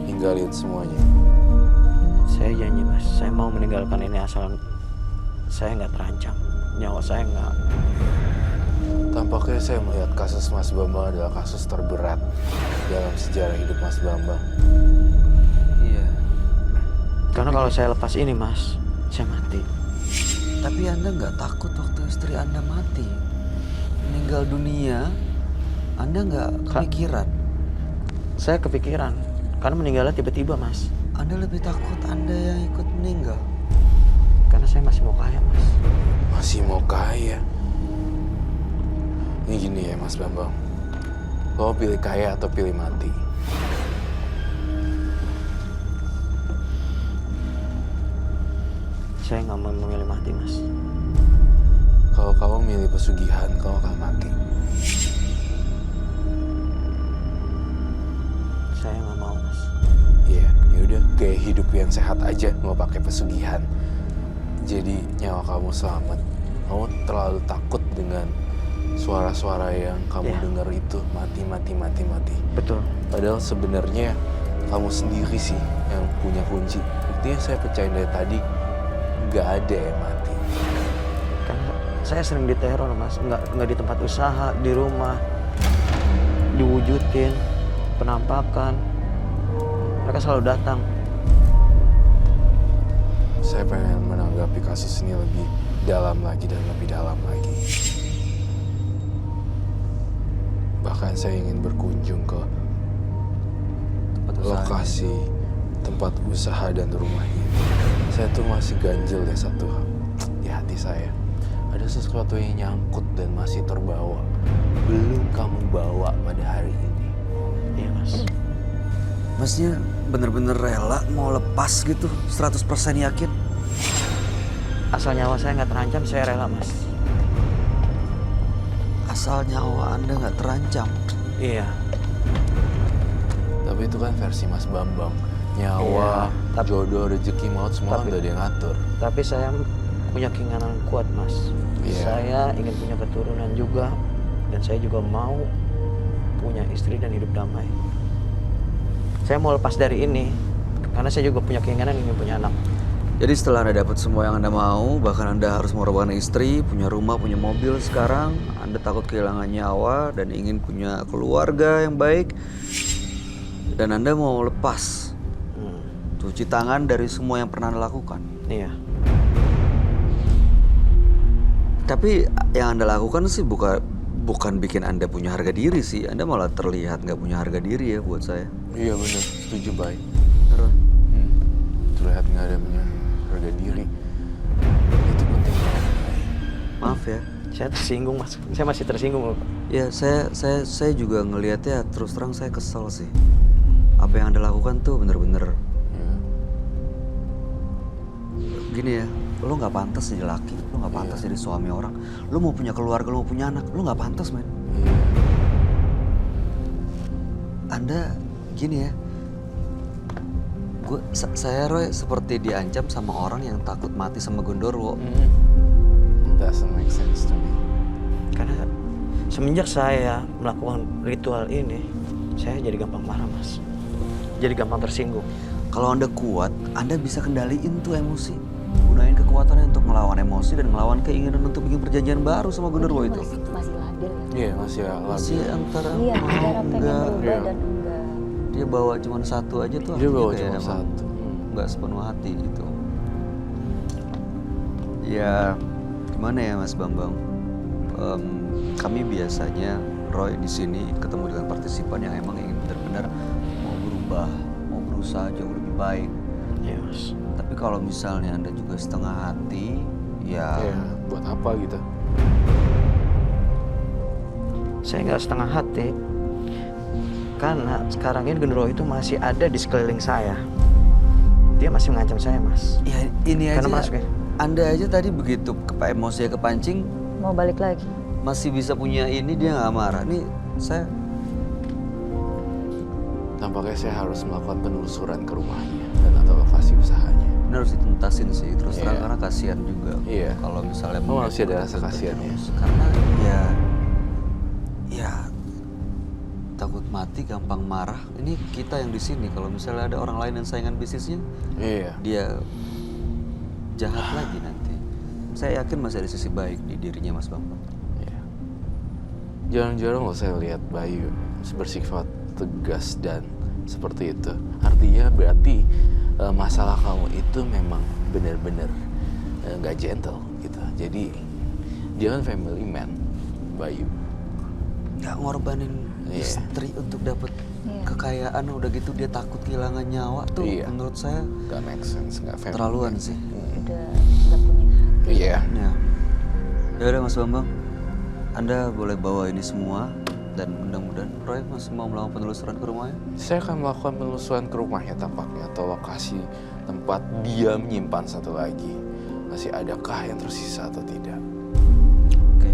S5: ninggalin semuanya.
S3: Saya janji, Mas. Saya mau meninggalkan ini asal saya nggak terancam. Nyawa saya nggak.
S5: Tampaknya saya melihat kasus Mas Bambang adalah kasus terberat dalam sejarah hidup Mas Bambang.
S1: Iya.
S3: Karena kalau saya lepas ini, Mas, saya mati.
S1: Tapi Anda nggak takut waktu istri Anda mati? Meninggal dunia, Anda nggak kepikiran?
S3: Saya kepikiran. Karena meninggalnya tiba-tiba, Mas.
S1: Anda lebih takut Anda yang ikut meninggal?
S3: Karena saya masih mau kaya, Mas.
S5: Masih mau kaya? Ini gini ya Mas Bambang. Lo pilih kaya atau pilih mati?
S3: Saya nggak mau memilih mati, Mas.
S5: Kalau kamu milih pesugihan, kamu akan mati.
S3: Saya nggak mau, Mas.
S5: Iya, yaudah gaya hidup yang sehat aja, nggak pakai pesugihan. Jadi nyawa kamu selamat. Kamu terlalu takut dengan suara-suara yang kamu
S3: Iya.
S5: dengar itu, mati.
S3: Betul.
S5: Padahal sebenarnya kamu sendiri sih yang punya kunci. Buktinya saya percaya dari tadi, nggak ada yang mati.
S3: Kan saya sering diteror, Mas. Nggak di tempat usaha, di rumah. Diwujudin, penampakan. Mereka selalu datang.
S5: Saya pengen menanggapi kasus ini lebih dalam lagi dan lebih dalam lagi. Bahkan saya ingin berkunjung ke
S1: Tempat usahanya.
S5: lokasi tempat usaha dan rumahnya. Saya tuh masih ganjel ya satu hal di hati saya. Ada sesuatu yang nyangkut dan masih terbawa. Belum kamu bawa pada hari ini.
S3: Iya, Mas.
S1: Masnya bener-bener rela mau lepas gitu, 100% yakin?
S3: Asal nyawa saya nggak terancam, saya rela, Mas.
S1: Asal nyawa Anda nggak terancam.
S3: Iya.
S5: Tapi itu kan versi Mas Bambang. Nyawa,
S3: Iya, tapi-
S5: jodoh, rezeki, maut semua
S3: tapi-
S5: udah ada yang ngatur.
S3: Tapi saya punya keinginan kuat, Mas.
S5: Iya.
S3: Saya ingin punya keturunan juga. Dan saya juga mau punya istri dan hidup damai. Saya mau lepas dari ini. Karena saya juga punya keinginan ingin punya anak.
S1: Jadi setelah Anda dapat semua yang Anda mau, bahkan Anda harus mengorbankan istri, punya rumah, punya mobil sekarang, Anda takut kehilangan nyawa dan ingin punya keluarga yang baik, dan Anda mau lepas, cuci tangan dari semua yang pernah Anda lakukan.
S3: Iya.
S1: Tapi yang Anda lakukan sih bukan bikin Anda punya harga diri sih, Anda malah terlihat nggak punya harga diri ya buat saya.
S5: Iya bener, setuju baik.
S1: Terus,
S5: Terlihat nggak ada punya harga diri. Itu penting banget.
S1: maaf ya.
S3: Saya tersinggung, Mas. Saya masih tersinggung loh.
S1: Ya, saya juga ngelihatnya terus terang saya kesel sih. Apa yang Anda lakukan tuh bener-bener
S5: Iya.
S1: gini ya, lo nggak pantas jadi laki, lo nggak pantas jadi suami orang, lo mau punya keluarga, lo mau punya anak, lo nggak pantas, men.
S5: Iya.
S1: Anda gini ya, saya Roy seperti diancam sama orang yang takut mati sama Gondorwo.
S5: It doesn't make sense to me.
S3: Karena semenjak saya melakukan ritual ini, saya jadi gampang marah, Mas. Jadi gampang tersinggung.
S1: Kalau Anda kuat, Anda bisa kendaliin tuh emosi, gunain kekuatannya untuk melawan emosi dan melawan keinginan untuk bikin perjanjian baru sama Gondorwo itu.
S2: Masih labil ya.
S5: Iya masih ya.
S1: Masih antara
S2: Iya,
S1: mau
S2: antara pengen
S1: enggak.
S2: berubah
S5: Iya.
S2: dan enggak.
S1: Dia bawa cuma satu aja tuh,
S5: Dia
S1: artinya
S5: bawa
S1: kayak
S5: cuma
S1: emang
S5: satu.
S1: nggak sepenuh hati gitu. Ya gimana ya Mas Bambang, kami biasanya Roy di sini ketemu dengan partisipan yang emang ingin benar-benar mau berubah, mau berusaha jauh lebih baik.
S3: Iya, Mas.
S1: Tapi kalau misalnya Anda juga setengah hati, ya
S5: Iya. Buat apa gitu?
S3: Saya nggak setengah hati. Karena sekarang ini Gondorwo itu masih ada di sekeliling saya. Dia masih mengancam saya, Mas.
S1: ya ini
S3: Karena
S1: aja.
S3: masuk ya.
S1: Anda aja tadi begitu emosinya kepancing,
S2: Mau balik lagi.
S1: masih bisa punya ini, dia nggak marah. Nih saya
S5: Tampaknya saya harus melakukan penelusuran ke rumahnya dan atau lokasi usahanya.
S1: ini harus dituntasin sih, terus terang
S5: Iya.
S1: karena kasihan juga.
S5: Iya.
S1: Kalau misalnya
S5: Oh, masih ada rasa kasihan ya?
S1: Karena ya takut mati, gampang marah. Ini kita yang di sini. Kalau misalnya ada orang lain yang saingan bisnisnya,
S5: Iya.
S1: dia jahat lagi nanti. Saya yakin masih ada sisi baik di dirinya Mas Bambang.
S5: Iya. Jarang-jarang loh saya lihat Bayu bersifat tegas dan seperti itu. Artinya berarti masalah kamu itu memang benar-benar nggak gentle gitu. Jadi dia kan family man, Bayu.
S1: Nggak ngorbanin
S5: Iya.
S1: istri untuk dapat
S2: Iya.
S1: kekayaan, udah gitu dia takut kehilangan nyawa tuh.
S5: Iya.
S1: Menurut saya
S5: Nggak make sense, nggak family.
S1: terlaluan
S5: man.
S1: sih.
S2: Udah nggak punya hati.
S5: Iya.
S1: Ya udah Mas Bambang, Anda boleh bawa ini semua dan mudah-mudahan Roy masih mau melakukan penelusuran ke rumahnya.
S5: Saya akan melakukan penelusuran ke rumahnya tampaknya atau lokasi tempat dia menyimpan satu lagi masih adakah yang tersisa atau tidak.
S1: Oke.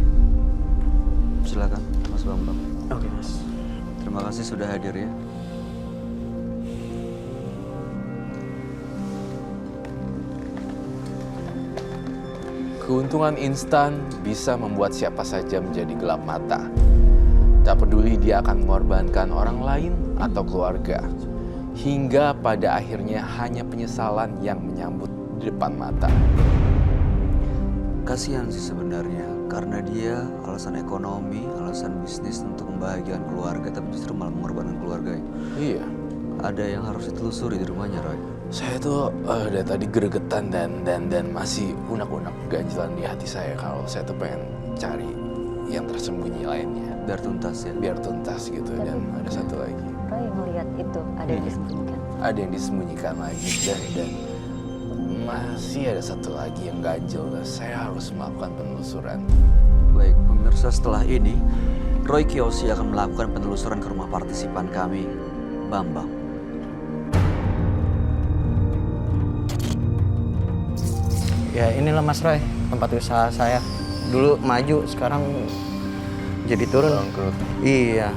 S1: Silakan, Mas Bambang.
S3: Oke, Mas.
S1: Terima kasih sudah hadir ya.
S5: Keuntungan instan bisa membuat siapa saja menjadi gelap mata. Tak peduli dia akan mengorbankan orang lain atau keluarga. Hingga pada akhirnya hanya penyesalan yang menyambut di depan mata.
S1: Kasihan sih sebenarnya, karena dia alasan ekonomi, alasan bisnis untuk membahagiakan keluarga, tapi justru malah mengorbankan keluarganya.
S5: Iya.
S1: Ada yang harus ditelusuri di rumahnya, Roy.
S5: Saya tuh dari tadi gregetan dan masih unak-unak ganjilan di hati saya kalau saya tuh pengen cari yang tersembunyi lainnya.
S1: Biar tuntas ya.
S5: Biar tuntas gitu. Dan ada satu lagi.
S2: Roy ngelihat itu ada yang disembunyikan.
S5: Ada yang disembunyikan lagi dan masih ada satu lagi yang ganjil dan saya harus melakukan penelusuran.
S1: Baik, pemirsa, setelah ini Roy Kiyoshi akan melakukan penelusuran ke rumah partisipan kami, Bambang.
S3: Ya inilah Mas Roy, tempat usaha saya. Dulu maju, sekarang jadi turun.
S5: Bangkrut.
S3: Iya.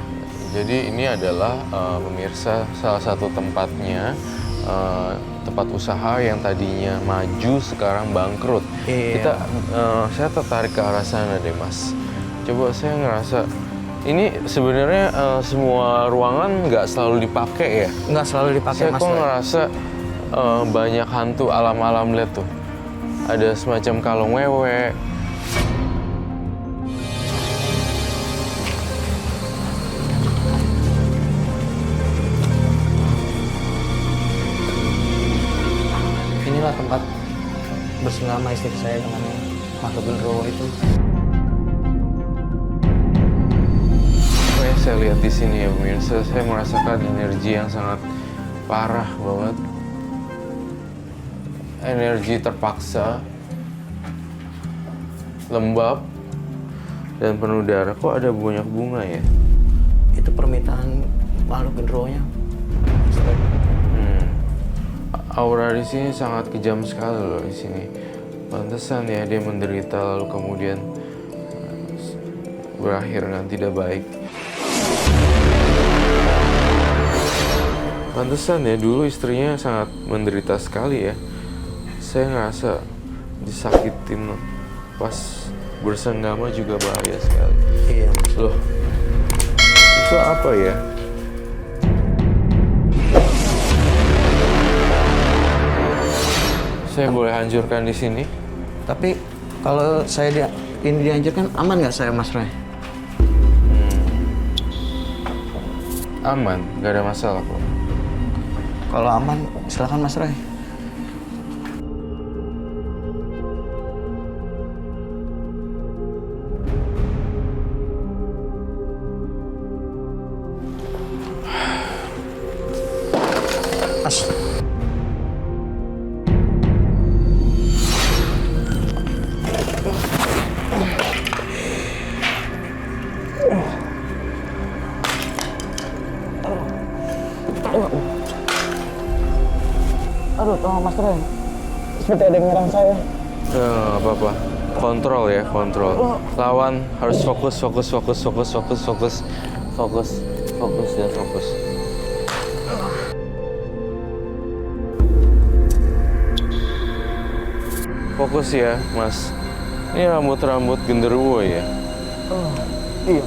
S5: Jadi ini adalah pemirsa salah satu tempatnya, tempat usaha yang tadinya maju sekarang bangkrut.
S3: Iya.
S5: Saya tertarik ke arah sana deh Mas. Coba saya ngerasa ini sebenarnya semua ruangan nggak selalu dipakai ya.
S3: Nggak selalu dipakai
S5: Saya
S3: Mas
S5: kok
S3: Roy.
S5: ngerasa banyak hantu alam-alam lihat tuh. Ada semacam kalung wewe.
S3: Inilah tempat bersenggama istri saya dengan makhluk genderuwo itu.
S5: Apa yang saya lihat di sini ya pemirsa, saya merasakan energi yang sangat parah banget. Energi terpaksa, lembab, dan penuh darah. Kok ada banyak bunga ya?
S3: Itu permintaan makhluk genderuwonya.
S5: Aura di sini sangat kejam sekali loh di sini. Pantesan ya dia menderita lalu kemudian berakhir dengan tidak baik. Pantesan ya dulu istrinya sangat menderita sekali ya. Saya ngerasa disakitin pas bersenggama juga bahaya sekali.
S3: Iya.
S5: Loh, itu apa ya? Saya boleh hancurkan di sini?
S3: Tapi kalau saya ini dihancurkan aman nggak saya Mas Roy?
S5: Aman, nggak ada masalah kok.
S3: Kalau aman silakan Mas Roy. Mas. Aduh, tolong Mas Roy. Seperti ada yang nyerang saya.
S5: Nggak apa-apa. Kontrol ya, kontrol. Lawan harus fokus dan fokus. Fokus ya, Mas. Ini rambut-rambut genderuwo ya.
S3: Iya.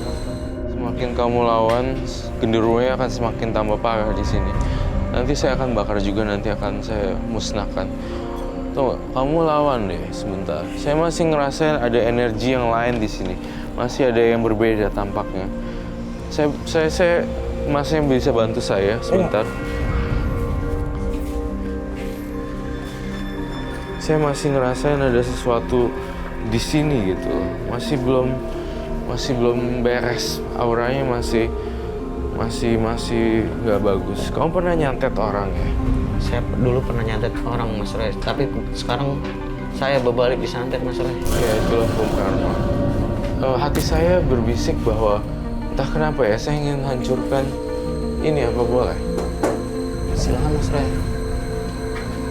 S5: Semakin kamu lawan, genderuwonya akan semakin tambah parah di sini. Nanti saya akan bakar juga, nanti akan saya musnahkan. Tuh, kamu lawan deh sebentar. Saya masih ngerasain ada energi yang lain di sini. Masih ada yang berbeda tampaknya. Saya masih bisa bantu saya sebentar. Saya masih ngerasain ada sesuatu di sini gitu. Masih belum beres. Auranya masih nggak bagus. Kamu pernah nyantet orang ya?
S3: Saya dulu pernah nyantet orang Mas Roy, tapi sekarang saya berbalik disantet Mas Roy.
S5: Ya itulah hukum karma. Hati saya berbisik bahwa entah kenapa ya saya ingin hancurkan ini, apa boleh?
S3: Silakan Mas Roy.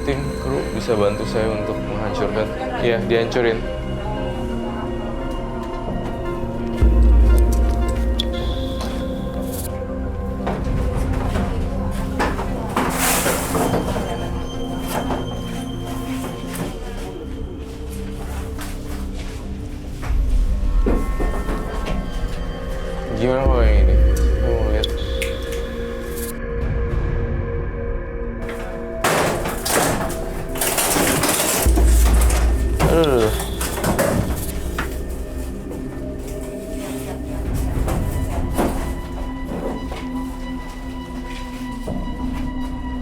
S5: Tim kru bisa bantu saya untuk menghancurkan. Iya, dihancurin. Gimana kalau yang ini? Saya mau lihat. Aduh.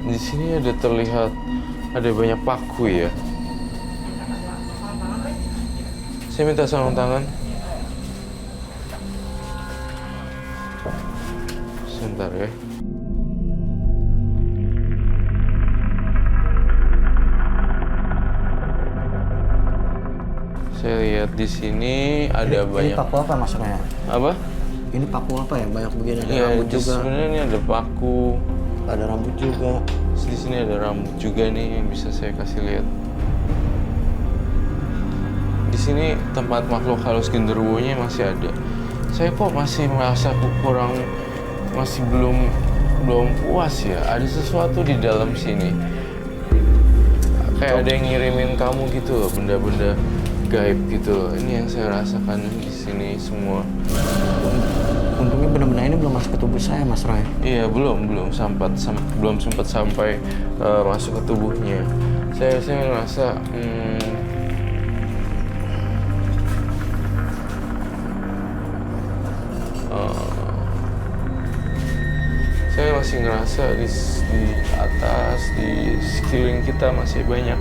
S5: Di sini ada terlihat ada banyak paku ya. Saya minta sarung tangan. Sebentar ya. Saya lihat di sini ada banyak.
S3: Ini paku apa Mas Ray?
S5: Apa?
S3: Ini paku apa ya? Banyak begini, ada
S5: Iya,
S3: rambut juga.
S5: sebenarnya ini ada paku.
S3: Ada rambut juga.
S5: Di sini ada rambut juga nih yang bisa saya kasih lihat. Di sini tempat makhluk halus genderuwonya masih ada. Saya kok masih merasa kurang, masih belum puas ya. Ada sesuatu di dalam sini. Kayak ada yang ngirimin kamu gitu loh, benda-benda gaib gitu loh. Ini yang saya rasakan di sini semua.
S3: Untungnya benda-benda ini belum masuk ke tubuh saya, Mas Ray.
S5: Iya, belum sempat sampai masuk ke tubuhnya. Saya ngerasa saya masih ngerasa di atas, di sekeliling kita masih banyak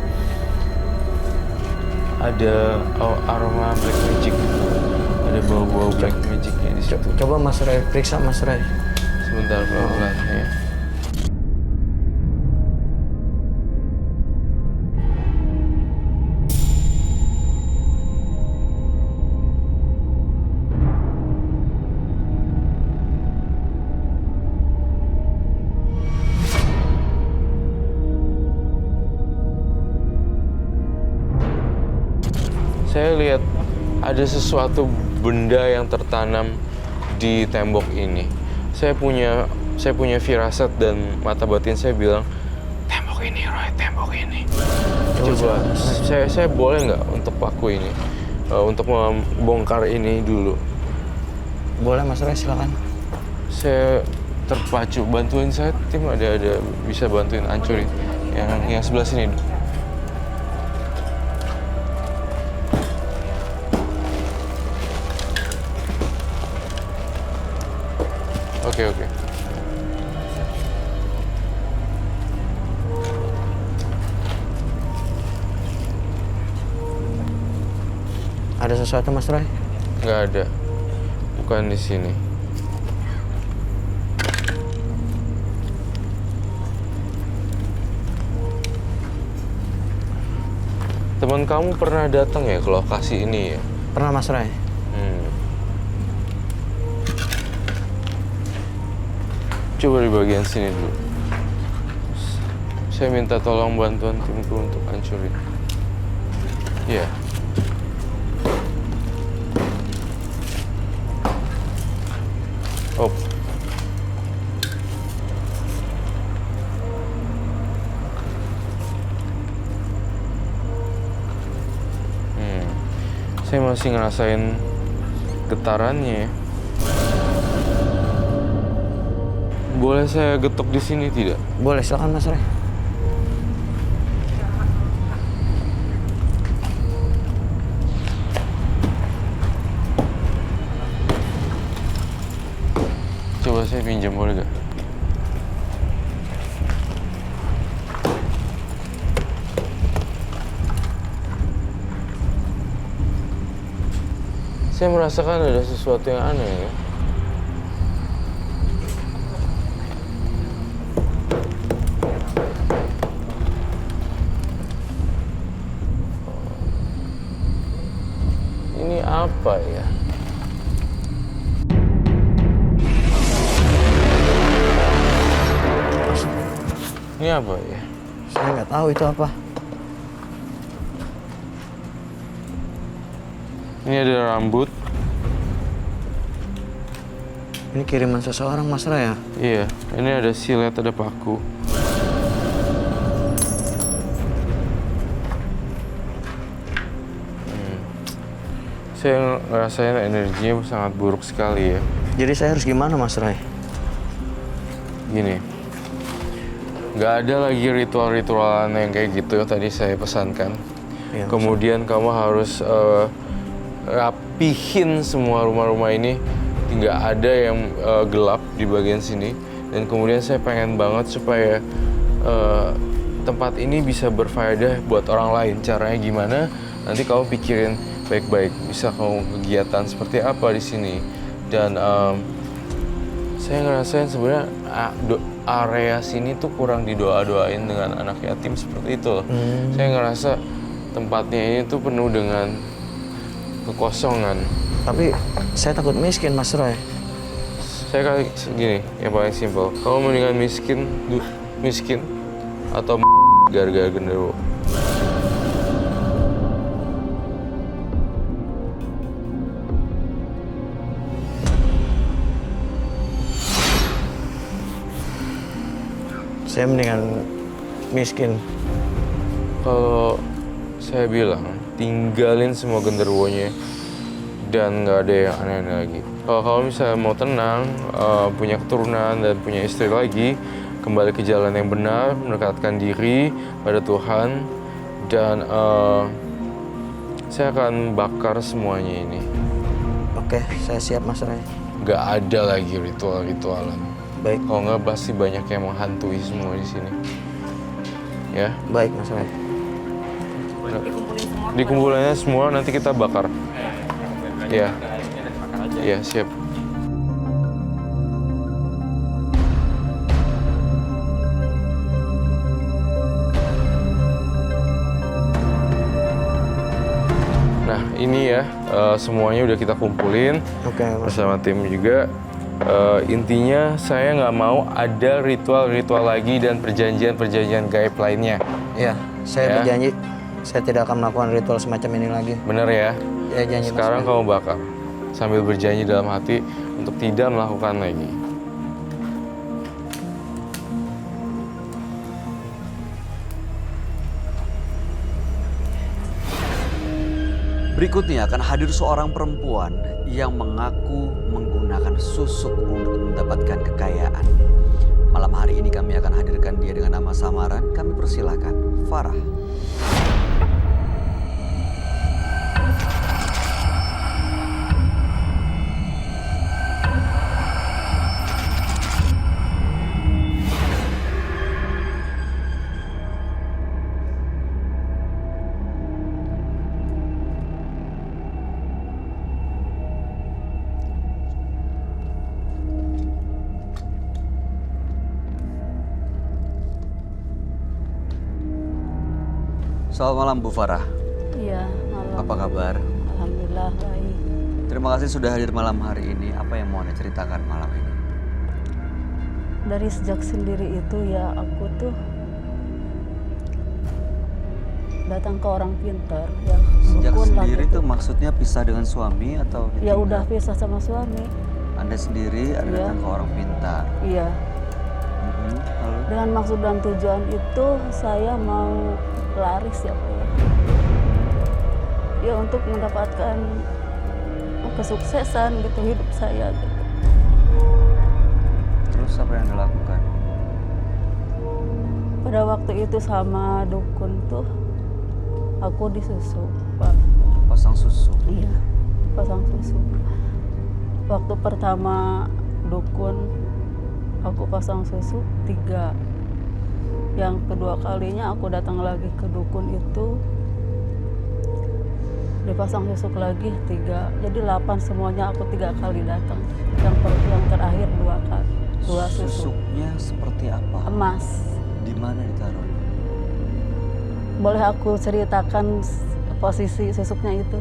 S5: ada aroma black magic, ada bau-bau black magicnya di situ.
S3: Coba Mas Ray periksa, Mas Ray.
S5: Sebentar pelan-pelan ya. Saya lihat ada sesuatu benda yang tertanam di tembok ini. Saya punya firasat dan mata batin saya bilang, tembok ini, Roy, tembok ini. Coba, saya boleh nggak untuk paku ini, untuk membongkar ini dulu?
S3: Boleh Mas Ray, silakan.
S5: Saya terpacu, bantuin saya, tim ada bisa bantuin hancurin yang sebelah sini. Oke.
S3: Ada sesuatu Mas Ray?
S5: Nggak ada. Bukan di sini. Teman kamu pernah datang ya ke lokasi ini ya?
S3: Pernah Mas Ray.
S5: Coba di bagian sini dulu. Saya minta tolong bantuan timku untuk hancurin. Iya. Oh. Saya masih ngerasain getarannya. Boleh saya getok di sini tidak?
S3: Boleh, silakan Mas Ray.
S5: Coba saya pinjam, boleh gak? Saya merasakan ada sesuatu yang aneh ya. Ini apa ya? Ini apa ya?
S3: Saya nggak tahu itu apa.
S5: Ini ada rambut.
S3: Ini kiriman seseorang, Mas Ray ya?
S5: Iya, ini ada silet, ada paku. Saya ngerasain energinya sangat buruk sekali ya.
S3: Jadi saya harus gimana, Mas Ray?
S5: Gini, nggak ada lagi ritual-ritualan yang kayak gitu yang tadi saya pesankan.
S3: Iya,
S5: Kemudian kamu harus rapihin semua rumah-rumah ini. Nggak ada yang gelap di bagian sini. Dan kemudian saya pengen banget supaya tempat ini bisa berfaedah buat orang lain. Caranya gimana? Nanti kamu pikirin baik-baik. Bisa kamu kegiatan seperti apa di sini. Dan saya ngerasain sebenarnya area sini tuh kurang didoa-doain dengan anak yatim seperti itu loh. Saya ngerasa tempatnya ini tuh penuh dengan kekosongan.
S3: Tapi saya takut miskin, Mas Ray.
S5: Saya kali gini, yang paling simpel. Kamu mendingan miskin atau gara-gara genderuwo.
S3: Saya mendingan miskin.
S5: Kalau saya bilang, tinggalin semua genderuwonya dan nggak ada yang aneh-aneh lagi. Kalau kamu misalnya mau tenang, punya keturunan dan punya istri lagi, kembali ke jalan yang benar, mendekatkan diri pada Tuhan, dan saya akan bakar semuanya ini.
S3: Oke, saya siap, Mas Ray.
S5: Nggak ada lagi ritual-ritualan.
S3: Baik,
S5: Kalau nggak pasti banyak yang menghantui semua di sini. Ya,
S3: baik, Mas Ray.
S5: dikumpulinnya semua nanti kita bakar. Ya, ya siap. Nah ini ya semuanya udah kita kumpulin
S3: Oke, Mas.
S5: bersama tim juga. Intinya saya nggak mau ada ritual-ritual lagi dan perjanjian-perjanjian gaib lainnya.
S3: Iya, saya
S5: Ya.
S3: berjanji saya tidak akan melakukan ritual semacam ini lagi.
S5: Bener ya?
S3: Ya, janji, Mas
S5: Sekarang
S3: Ray.
S5: kamu bakar sambil berjanji dalam hati untuk tidak melakukan lagi.
S1: Berikutnya akan hadir seorang perempuan yang mengaku menggunakan susuk untuk mendapatkan kekayaan. Malam hari ini kami akan hadirkan dia dengan nama samaran. Kami persilahkan Farah. Selamat malam Bu Farah.
S6: Iya, malam.
S1: Apa kabar?
S6: Alhamdulillah baik.
S1: Terima kasih sudah hadir malam hari ini. Apa yang mau Anda ceritakan malam ini?
S6: Dari sejak sendiri itu ya aku tuh datang ke orang pintar yang
S1: Sejak
S6: dukun lah
S1: sendiri
S6: gitu.
S1: itu maksudnya pisah dengan suami atau
S6: Ya
S1: ditinggal?
S6: udah pisah sama suami.
S1: Anda sendiri ada
S6: Iya.
S1: datang ke orang pintar.
S6: Iya.
S1: Lalu?
S6: Dengan maksud dan tujuan itu saya mau laris ya Pak ya. Ya untuk mendapatkan kesuksesan gitu hidup saya gitu.
S1: Terus apa yang Anda lakukan?
S6: Pada waktu itu sama dukun tuh aku disusu, Pak.
S1: Pasang susu.
S6: Iya, pasang susu. Waktu pertama dukun, aku pasang susu 3. Yang kedua kalinya aku datang lagi ke dukun itu, dipasang susu lagi 3. Jadi 8 semuanya aku 3 kali datang. Yang terakhir 2 kali, 2 susu.
S1: Susuknya seperti apa?
S6: Emas.
S1: Di mana ditaruhnya?
S6: Boleh aku ceritakan posisi susuknya itu?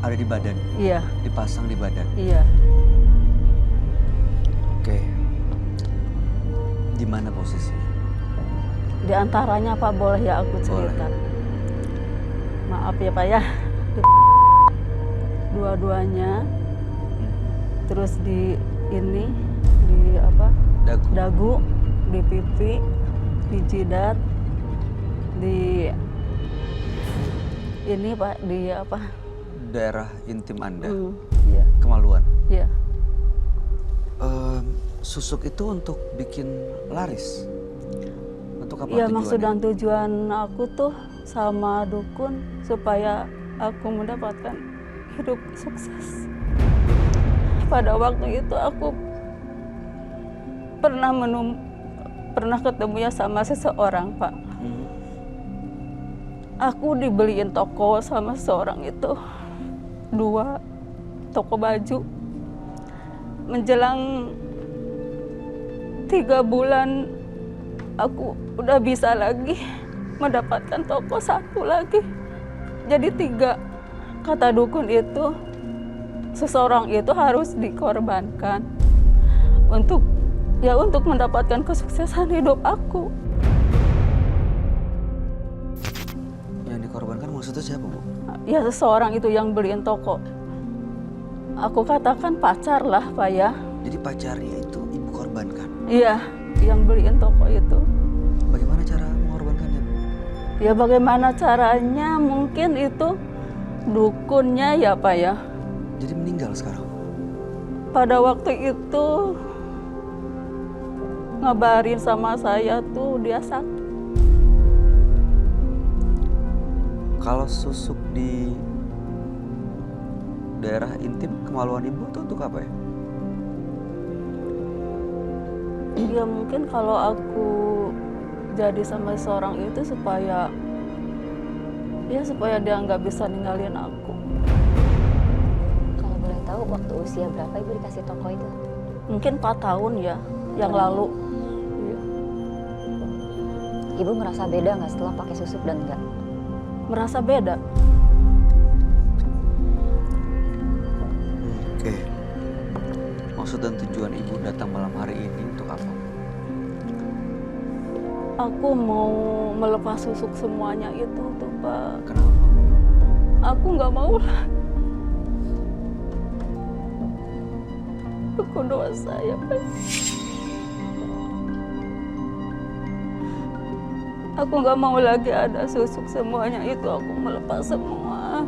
S1: Ada di badan.
S6: Iya,
S1: Dipasang di badan.
S6: iya.
S1: Oke. Di mana posisinya?
S6: Di antaranya Pak boleh ya aku cerita? Maaf ya Pak ya. dua-duanya. Terus di ini, di apa? Dagu, di pipi, di jidat, di ini Pak, di apa?
S1: Daerah intim Anda,
S6: Iya,
S1: kemaluan.
S6: iya.
S1: Susuk itu untuk bikin laris? Untuk apa
S6: Iya,
S1: tujuannya?
S6: maksud dan tujuan aku tuh sama dukun supaya aku mendapatkan hidup sukses. Pada waktu itu aku pernah ketemu ya sama seseorang, Pak. Aku dibeliin toko sama seseorang itu, 2 toko baju. Menjelang 3 bulan aku udah bisa lagi mendapatkan toko 1 lagi. Jadi 3. Kata dukun itu, seseorang itu harus dikorbankan untuk mendapatkan kesuksesan hidup aku.
S1: Yang dikorbankan maksudnya siapa, Bu?
S6: Ya seseorang itu yang beliin toko. Aku katakan pacar lah, Pak ya.
S1: Jadi pacarnya itu Ibu korbankan.
S6: Iya, yang beliin toko itu.
S1: Bagaimana cara mengorbankannya, Bu?
S6: Ya bagaimana caranya, mungkin itu dukunnya ya Pak ya.
S1: Jadi meninggal sekarang?
S6: Pada waktu itu ngabarin sama saya tuh dia sakit.
S1: Kalau susuk di daerah intim kemaluan Ibu itu untuk apa ya?
S6: Ya mungkin kalau aku jadi sama seorang itu supaya dia nggak bisa ninggalin aku.
S2: Kalau boleh tahu waktu usia berapa Ibu dikasih toko itu?
S6: Mungkin 4 tahun ya yang lalu. Iya.
S2: Ibu ngerasa beda nggak setelah pakai susuk dan enggak?
S6: Merasa beda.
S1: Oke. Maksud dan tujuan Ibu datang malam hari ini untuk apa?
S6: Aku mau melepas susuk semuanya itu tuh Pak.
S1: Kenapa?
S6: Aku nggak mau lah. Aku dosa ya Pak. Aku nggak mau lagi ada susuk semuanya itu. Aku melepas semua.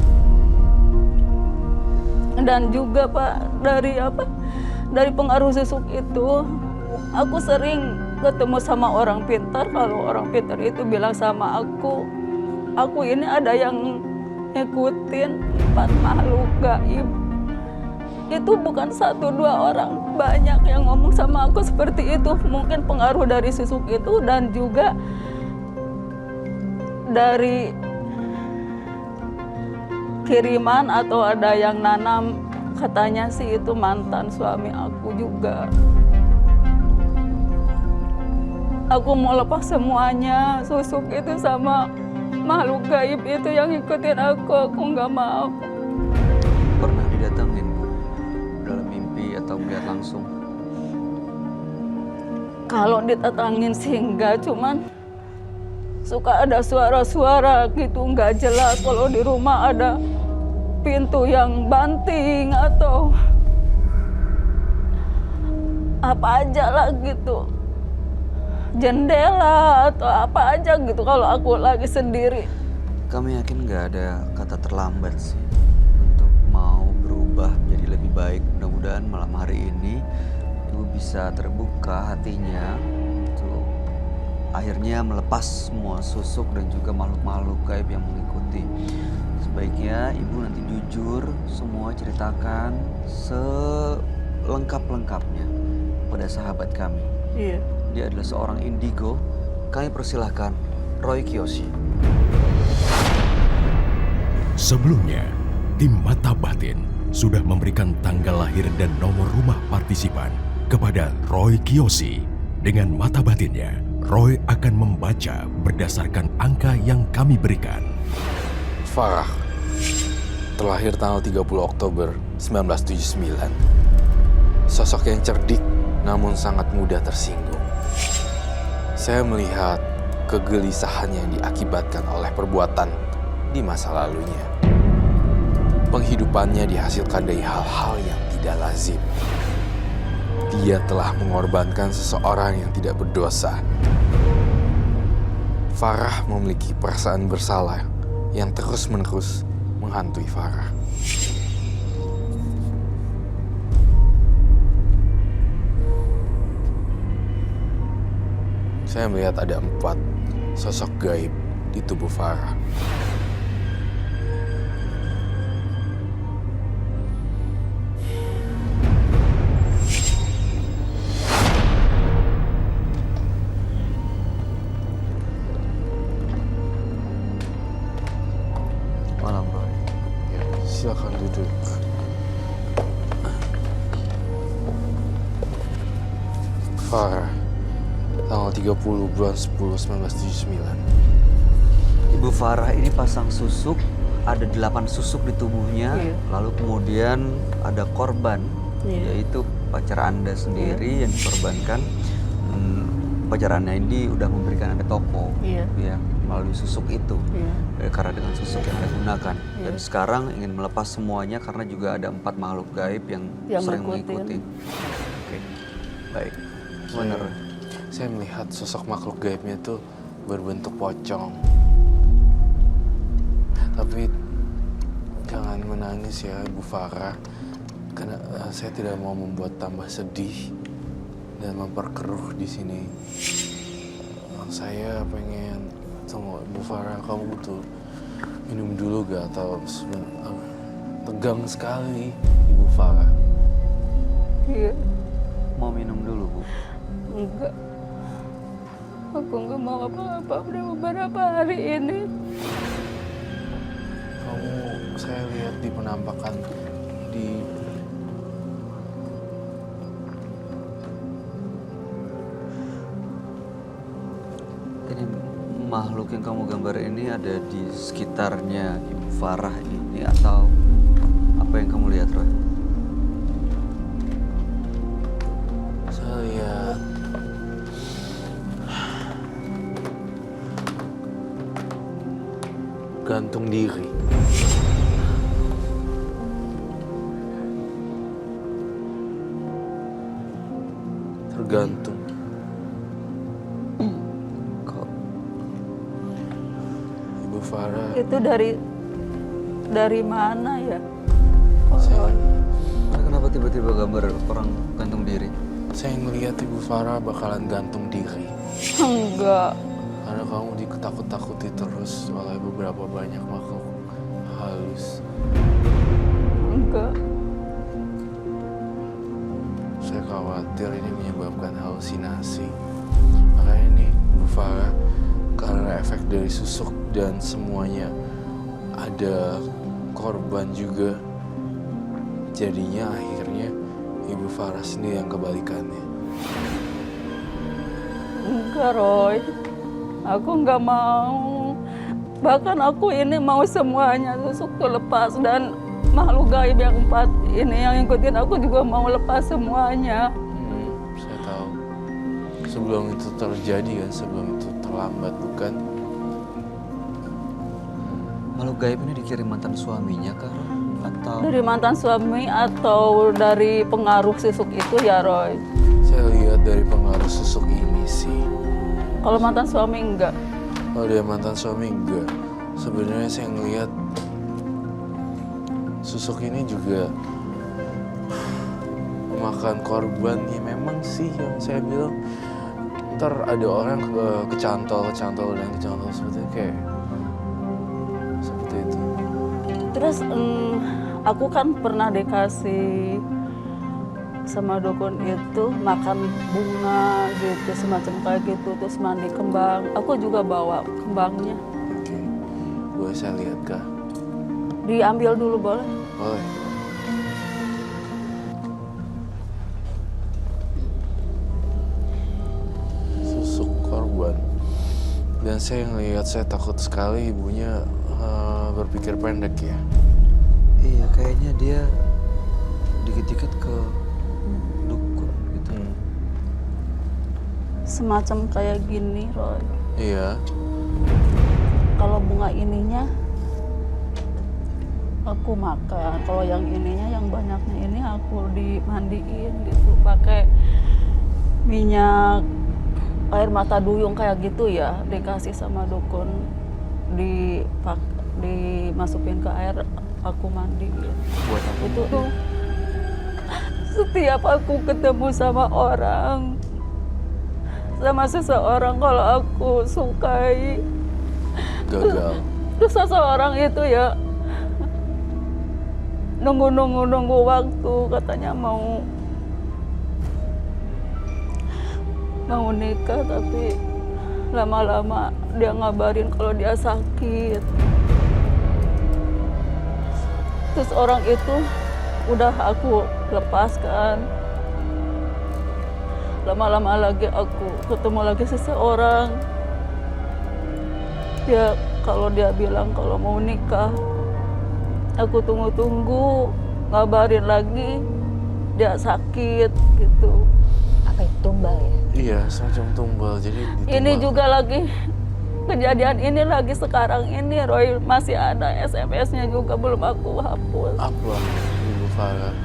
S6: Dan juga Pak, dari pengaruh susuk itu, aku sering ketemu sama orang pintar. Kalau orang pintar itu bilang sama aku ini ada yang ngikutin 4 makhluk gaib. Itu bukan 1-2 orang, banyak yang ngomong sama aku seperti itu. Mungkin pengaruh dari susuk itu dan juga dari kiriman atau ada yang nanam. Katanya sih itu mantan suami aku juga. Aku mau lepas semuanya, susuk itu sama makhluk gaib itu yang ikutin aku nggak mau.
S1: Pernah didatengin, Bu? Dalam mimpi atau melihat langsung?
S6: Kalau ditatangin sih enggak, cuman suka ada suara-suara gitu nggak jelas. Kalau di rumah ada pintu yang banting atau apa aja lah gitu, jendela atau apa aja gitu kalau aku lagi sendiri.
S1: Kami yakin nggak ada kata terlambat sih untuk mau berubah menjadi lebih baik. Mudah-mudahan malam hari ini Ibu bisa terbuka hatinya untuk akhirnya melepas semua susuk dan juga makhluk-makhluk gaib yang mengikuti. Sebaiknya Ibu nanti jujur semua ceritakan selengkap-lengkapnya pada sahabat kami.
S6: Iya.
S1: Dia adalah seorang indigo. Kami persilahkan Roy Kiyoshi.
S4: Sebelumnya, tim Mata Batin sudah memberikan tanggal lahir dan nomor rumah partisipan kepada Roy Kiyoshi. Dengan mata batinnya, Roy akan membaca berdasarkan angka yang kami berikan.
S5: Farah, terlahir tanggal 30 Oktober 1979. Sosok yang cerdik namun sangat mudah tersinggung. Saya melihat kegelisahan yang diakibatkan oleh perbuatan di masa lalunya. Penghidupannya dihasilkan dari hal-hal yang tidak lazim. Dia telah mengorbankan seseorang yang tidak berdosa. Farah memiliki perasaan bersalah yang terus-menerus menghantui Farah. Saya melihat ada 4 sosok gaib di tubuh Farah.
S1: Malam, Roy.
S5: Ya, silakan duduk. Farah, tanggal 30 bulan 10 1979.
S1: Ibu Farah ini pasang susuk, ada 8 susuk di tubuhnya,
S6: Iya.
S1: lalu kemudian ada korban,
S6: Iya.
S1: yaitu pacar Anda sendiri yang dikorbankan. Pacar Anda ini udah memberikan Anda toko,
S6: Iya.
S1: ya, melalui susuk itu.
S6: Iya.
S1: Karena dengan susuk yang Anda gunakan.
S6: Iya.
S1: Dan sekarang ingin melepas semuanya karena juga ada 4 makhluk gaib yang sering mengikuti.
S6: ngikutin.
S1: Oke, baik. Gimana, Roy?
S5: Saya melihat sosok makhluk gaibnya itu berbentuk pocong. Tapi jangan menangis ya Ibu Farah, karena saya tidak mau membuat tambah sedih dan memperkeruh di sini. Saya pengen, tunggu Ibu Farah, kamu butuh minum dulu gak? Atau tegang sekali Ibu Farah.
S6: Iya.
S1: Mau minum dulu, Bu?
S6: Enggak. Aku nggak mau apa-apa udah beberapa hari ini.
S5: Kamu, saya lihat di penampakan di
S1: Ini makhluk yang kamu gambar ini ada di sekitarnya Ibu Farah ini atau apa yang kamu lihat, Roy?
S5: saya lihat gantung diri. Tergantung.
S1: Kok
S5: Ibu Farah,
S6: Itu dari mana ya?
S5: saya,
S1: kenapa tiba-tiba gambar orang gantung diri?
S5: saya ngelihat Ibu Farah bakalan gantung diri.
S6: Enggak.
S5: Karena kamu ditakut-takuti terus oleh beberapa banyak makhluk halus.
S6: Enggak.
S5: Saya khawatir ini menyebabkan halusinasi. Makanya ini Bu Farah, karena efek dari susuk dan semuanya ada korban juga. Jadinya akhirnya Ibu Farah sendiri yang kebalikannya.
S6: Enggak, Roy. Aku nggak mau. Bahkan aku ini mau semuanya susuk lepas dan makhluk gaib yang 4 ini yang ngikutin aku juga mau lepas semuanya.
S5: Saya tahu. Sebelum itu terjadi kan, sebelum itu terlambat bukan?
S1: Makhluk gaib ini dikirim mantan suaminya kah, Roy? Atau
S6: Dari mantan suami atau dari pengaruh susuk itu ya, Roy?
S5: Saya lihat dari pengaruh susuk ini sih.
S6: Kalau mantan suami enggak.
S5: Kalau dia mantan suami enggak. Sebenarnya saya ngelihat susuk ini juga memakan korban. Ya memang sih yang saya bilang, ntar ada orang kecantol dan kecantol seperti itu.
S6: Terus aku kan pernah dikasih sama dukun itu makan bunga gitu, semacam kayak gitu, terus mandi kembang. Aku juga bawa kembangnya.
S5: Oke, boleh saya lihat kah?
S6: Diambil dulu boleh?
S5: Boleh. Susuk korban. Dan saya ngelihat, saya takut sekali ibunya berpikir pendek ya.
S1: iya kayaknya dia dikit-dikit ke dukun gitu.
S6: Semacam kayak gini, Roy.
S5: Iya.
S6: Kalau bunga ininya aku makan. Kalau yang ininya, yang banyaknya ini aku dimandiin gitu pakai minyak air mata duyung kayak gitu ya, dikasih sama dukun, dimasukin ke air, aku mandi gitu.
S1: Buat apa?
S6: Itu tuh setiap aku ketemu sama orang, sama seseorang kalau aku sukai,
S5: Gagal.
S6: terus seseorang itu ya nunggu waktu, katanya mau nikah, tapi lama-lama dia ngabarin kalau dia sakit. Terus orang itu udah aku lepaskan. Lama-lama lagi aku ketemu lagi seseorang. Kalau dia bilang kalau mau nikah, aku tunggu-tunggu, ngabarin lagi dia sakit gitu.
S2: Apa itu tumbal ya?
S5: Iya, semacam tumbal. Jadi
S6: Ini
S5: ditumbal.
S6: juga lagi kejadian ini lagi sekarang ini, Roy, masih ada SMS-nya juga belum aku hapus.
S5: Apa Ibu Farah?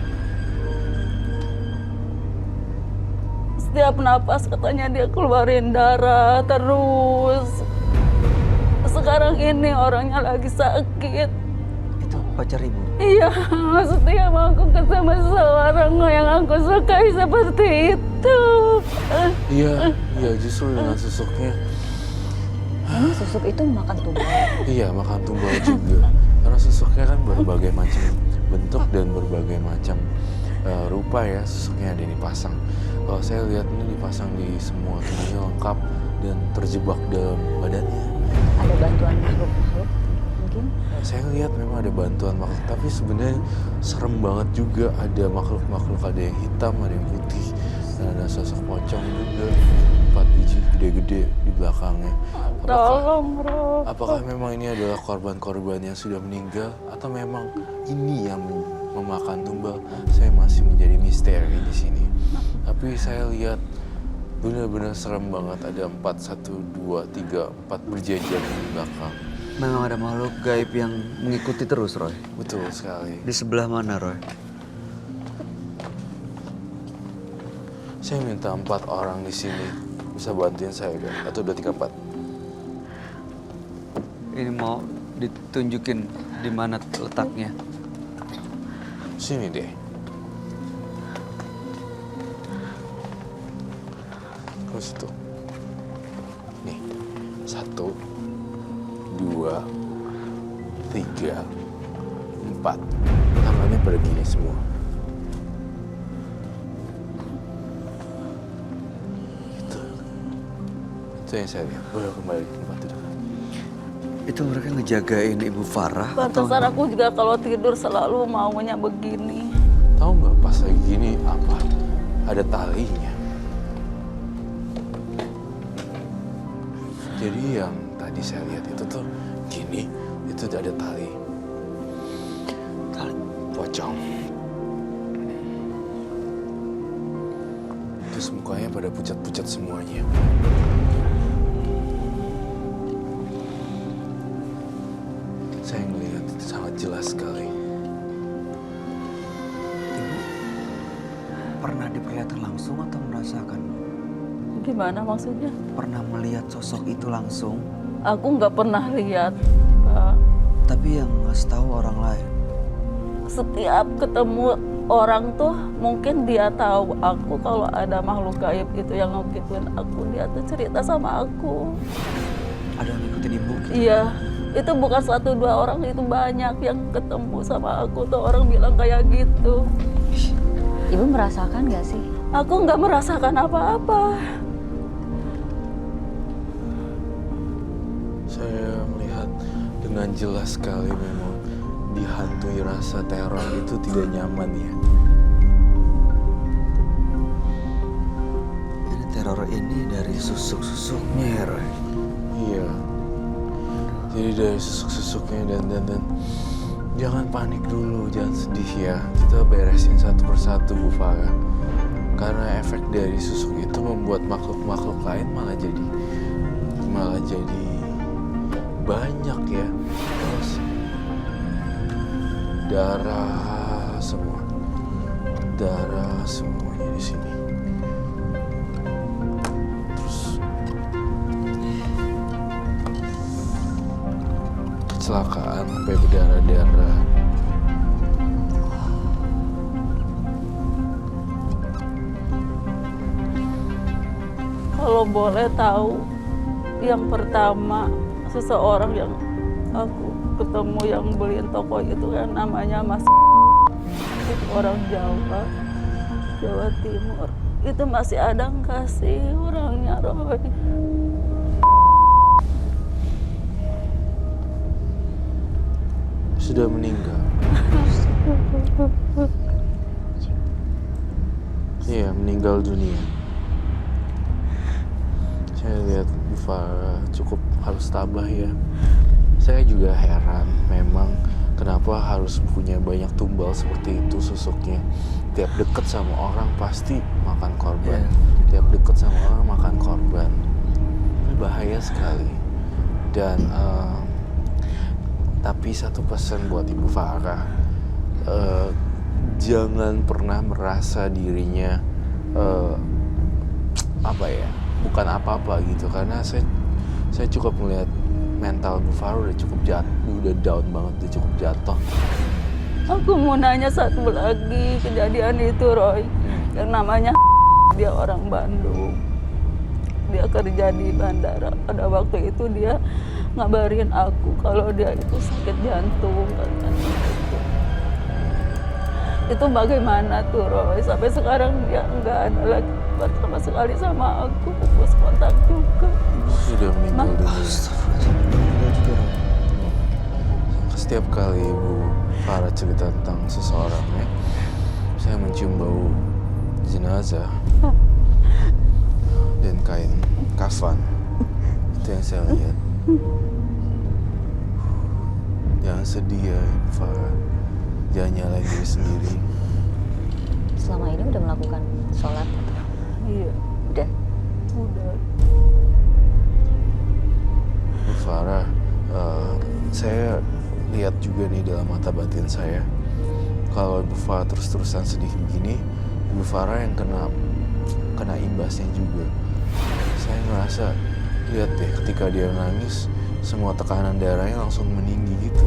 S6: Setiap napas katanya dia keluarin darah terus. Sekarang ini orangnya lagi sakit.
S1: Itu pacar ibu.
S6: Iya, setiap aku ketemu seorang yang aku sukai seperti itu.
S5: Iya, justru dengan susuknya.
S2: Emang susuk itu makan tumbal?
S5: Iya, makan tumbal juga. Karena susuknya kan berbagai macam bentuk dan berbagai macam rupa ya, susuknya ada yang dipasang. Kalau saya lihat ini dipasang di semua tubuhnya lengkap dan terjebak dalam badannya.
S2: Ada bantuan makhluk-makhluk mungkin?
S5: Saya lihat memang ada bantuan makhluk, tapi sebenarnya serem banget juga. Ada makhluk-makhluk, ada yang hitam, ada yang putih, dan ada sosok pocong juga, 4 biji gede-gede di belakangnya.
S6: Tolong, Rob.
S5: Apakah memang ini adalah korban-korban yang sudah meninggal, atau memang ini yang memakan tumbal? Saya masih menjadi misteri di sini. Tapi saya lihat benar-benar serem banget. Ada 4, 1, 2, 3, 4 berjajar di belakang.
S1: Memang ada makhluk gaib yang mengikuti terus, Roy.
S5: Betul sekali.
S1: Di sebelah mana, Roy?
S5: Saya minta 4 orang di sini bisa bantuin saya kan? Atau udah 3, 4?
S1: Ini mau ditunjukin di mana letaknya.
S5: Sini deh. Ke situ. Nih. 1, 2, 3, 4. Tangannya pada gini semua. Itu yang saya lihat. Boleh kembali ke tempat tidur.
S1: Itu mereka ngejagain Ibu Farah atau
S6: Pantesan aku juga kalau tidur selalu maunya begini.
S5: Tahu nggak pas lagi gini apa? Ada talinya. Jadi yang tadi saya lihat itu tuh gini, itu ada tali. Tali pocong. Terus mukanya pada pucat-pucat semuanya. Saya ngelihat itu sangat jelas sekali.
S1: Ibu pernah diperlihatkan langsung atau merasakan?
S6: Gimana maksudnya?
S1: Pernah melihat sosok itu langsung,
S6: Aku nggak pernah lihat, Pak.
S1: tapi yang ngasih tahu orang lain.
S6: Setiap ketemu orang tuh mungkin dia tahu aku kalau ada makhluk gaib itu yang ngegituin aku, dia tuh cerita sama aku.
S1: Ada yang ngikutin ibu gitu?
S6: Iya, itu bukan 1, 2 orang, itu banyak yang ketemu sama aku tuh orang bilang kayak gitu.
S2: Ibu merasakan nggak sih?
S6: Aku nggak merasakan apa-apa.
S5: Saya melihat dengan jelas sekali memang dihantui rasa teror itu tidak nyaman ya.
S1: Ini teror ini dari susuk-susuknya ya, Roy?
S5: Iya. Jadi dari susuk-susuknya dan jangan panik dulu, jangan sedih ya. Kita beresin satu persatu Bu Farah. Karena efek dari susuk itu membuat makhluk-makhluk lain malah jadi banyak ya. Terus Darah semua. Darah semuanya di sini. Terus kecelakaan sampai berdarah-darah.
S6: Kalau boleh tahu, yang pertama seseorang yang aku ketemu yang beliin toko itu kan namanya Mas. Itu orang Jawa Timur. Itu masih ada nggak sih orangnya, Roy?
S5: Sudah meninggal. Iya, meninggal dunia. Saya lihat Bu Farah cukup harus tabah ya. Saya juga heran memang kenapa harus punya banyak tumbal seperti itu susuknya. Tiap deket sama orang pasti makan korban. Tiap deket sama orang makan korban. Ini bahaya sekali. Dan tapi satu pesan buat Ibu Farah, jangan pernah merasa dirinya bukan apa-apa gitu, karena saya cukup melihat mental Bu Farah udah cukup udah down banget, udah cukup jatuh.
S6: Aku mau nanya satu lagi kejadian itu, Roy. Yang namanya dia orang Bandung. Dia kerja di bandara. Pada waktu itu dia ngabarin aku kalau dia itu sakit jantung katanya. Itu bagaimana tuh, Roy? Sampai sekarang dia nggak ada lagi sama sekali sama aku. Putus kontak juga.
S5: Sudah meninggal dunia. Setiap kali Ibu Farah cerita tentang seseorang ya, saya mencium bau jenazah dan kain kafan. Itu yang saya lihat. Jangan sedih ya, Ibu Farah. Jangan nyalain diri sendiri.
S2: Selama ini udah melakukan sholat?
S6: Iya,
S2: Udah.
S6: udah.
S5: Bu Farah, saya lihat juga nih dalam mata batin saya, kalau Ibu Farah terus-terusan sedih begini, Ibu Farah yang kena imbasnya juga. Saya ngerasa, lihat deh, ketika dia nangis, semua tekanan darahnya langsung meninggi gitu.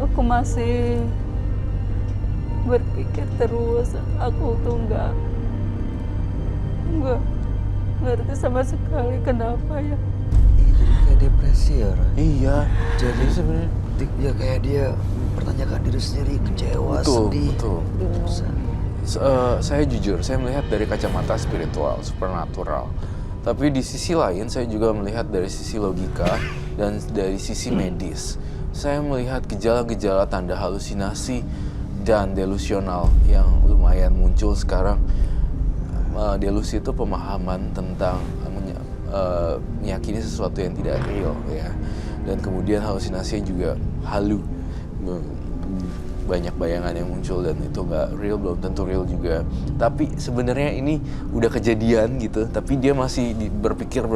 S6: Aku masih berpikir terus, aku tuh nggak ngerti sama sekali kenapa ya.
S1: Jadi kayak depresi ya, Roy?
S5: Iya,
S1: Jadi
S5: sebenarnya
S1: ya kayak dia mempertanyakan diri sendiri, kecewa, sedih.
S5: betul. Saya jujur, saya melihat dari kacamata spiritual, supernatural. Tapi di sisi lain, saya juga melihat dari sisi logika dan dari sisi medis. Saya melihat gejala-gejala tanda halusinasi dan delusional yang lumayan muncul sekarang. Delusi itu pemahaman tentang meyakini sesuatu yang tidak real ya. Dan kemudian halusinasi juga halu. Banyak bayangan yang muncul dan itu nggak real, belum tentu real juga. Tapi sebenarnya ini udah kejadian gitu, tapi dia masih berpikir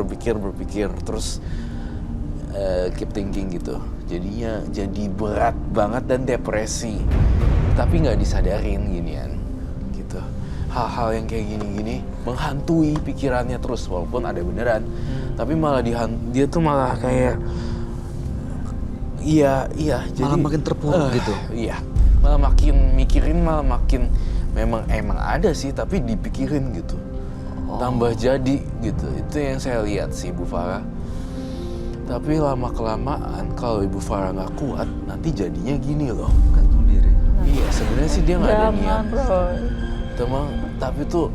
S5: terus keep thinking gitu. Jadinya jadi berat banget dan depresi, tapi nggak disadarin ginian gitu. Hal-hal yang kayak gini-gini menghantui pikirannya terus, walaupun ada beneran, tapi malah dia tuh malah kayak iya jadi
S1: Malah makin terpuruk gitu.
S5: Iya, malah makin mikirin, malah makin emang ada sih, tapi dipikirin gitu. Tambah jadi gitu. Itu yang saya lihat sih, Bu Farah. Tapi lama-kelamaan kalau Ibu Farah nggak kuat, nanti jadinya gini loh.
S1: Gantung diri.
S5: Iya, sebenarnya sih dia nggak ada niat.
S6: Roy.
S5: Tapi tuh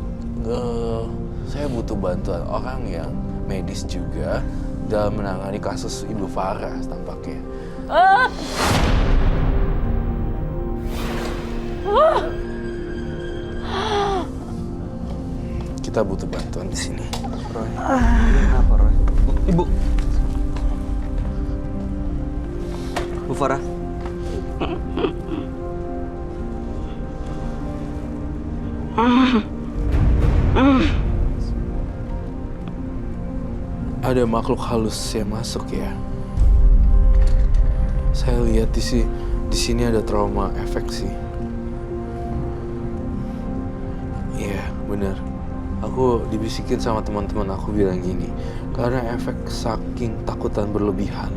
S5: saya butuh bantuan orang yang medis juga dalam menangani kasus Ibu Farah tampaknya. Kita butuh bantuan di sini.
S1: Roy, ini kenapa, Roy? Ibu. Bu Farah.
S5: Ada makhluk halus yang masuk ya. Saya lihat di sini ada trauma efek sih. Iya, benar. Aku dibisikin sama teman-teman aku bilang gini, karena efek saking takutan berlebihan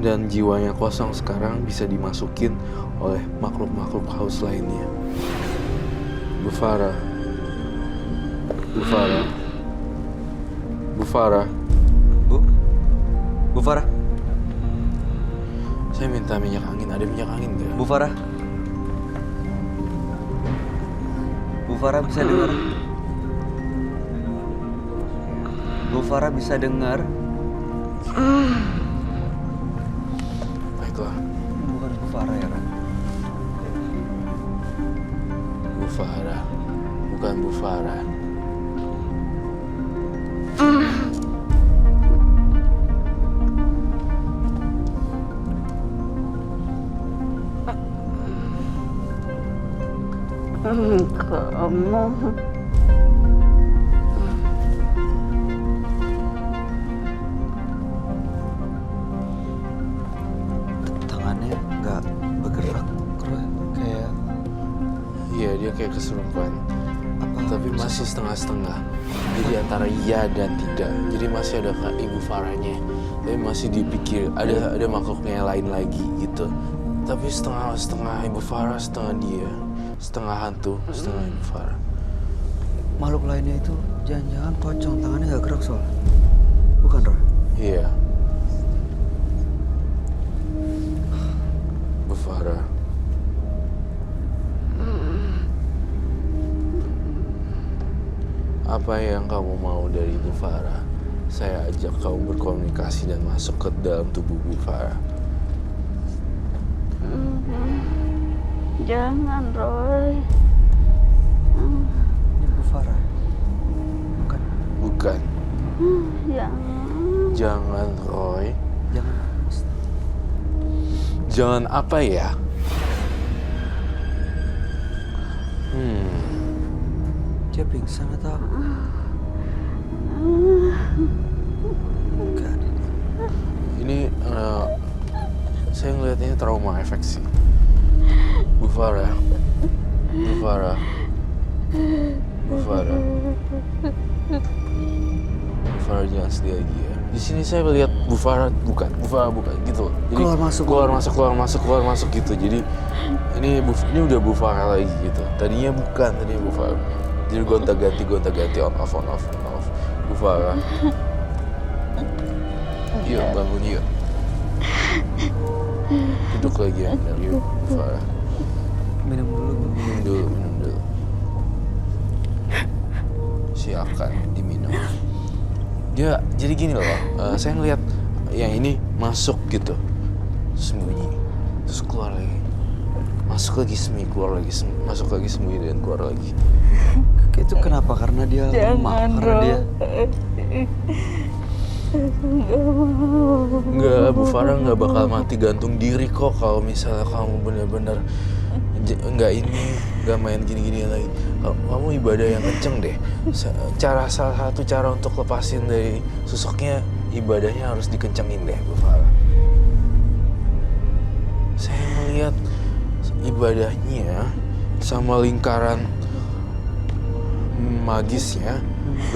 S5: dan jiwanya kosong sekarang bisa dimasukin oleh makhluk-makhluk halus lainnya. Bu Farah. Bu Farah. Bu Farah.
S1: Bu Farah.
S5: Saya minta minyak angin. Ada minyak angin nggak?
S1: Bu Farah. Bu Farah bisa dengar? Bu Farah bisa dengar?
S5: Baiklah.
S1: Bukan Bu Farah ya kan?
S5: Bu Farah. Bukan Bu Farah.
S6: Kamu
S1: Tangannya nggak bergerak, Roy. Kayak
S5: Iya, dia kayak kesurupan.
S1: apa?
S5: Tapi masih setengah-setengah. Jadi antara iya dan tidak. Jadi masih ada Ibu Farahnya. Tapi masih dipikir ada makhluknya yang lain lagi gitu. Tapi setengah Ibu Farah, setengah dia. Setengah hantu, setengah Ibu Farah.
S1: Makhluk lainnya itu jangan-jangan pocong, tangannya nggak gerak soalnya. Bukan, Roy?
S5: Iya. Bu Farah. Apa yang kamu mau dari Bu Farah? Saya ajak kamu berkomunikasi dan masuk ke dalam tubuh Bu Farah.
S6: jangan, Roy.
S1: Ini Bu Farah. Bukan?
S5: Bukan.
S6: Jangan.
S5: Jangan, Roy.
S1: Jangan.
S5: Jangan apa ya?
S1: Dia pingsan atau? Bukan.
S5: Ini saya ngeliatnya trauma efek sih. Bu Farah. Bu Farah. Bu Farah. Bu Farah jangan sedih lagi ya. Di sini saya melihat Bu Farah bukan gitu. Jadi keluar masuk gitu. Jadi ini udah Bu Farah lagi gitu. Tadinya Bu Farah. Jadi gonta-ganti on off. Bu Farah. Yuk bangun yuk. Duduk lagi ya benar yuk Bu Farah.
S1: Minum dulu.
S5: Minum dulu. Silakan diminum. Dia jadi gini loh, saya ngeliat yang ini masuk gitu, sembunyi, terus keluar lagi, masuk lagi sembunyi, keluar lagi, masuk lagi sembunyi dan keluar lagi.
S1: Itu kenapa? Karena dia lemah, karena dia
S5: Enggak, Bu Farah nggak bakal mati gantung diri kok kalau misalnya kamu benar-benar nggak main gini-gini lagi. Kamu ibadah yang kenceng deh. Salah satu cara untuk lepasin dari sosoknya, ibadahnya harus dikencengin deh, Bu Farah. Saya melihat ibadahnya sama lingkaran magisnya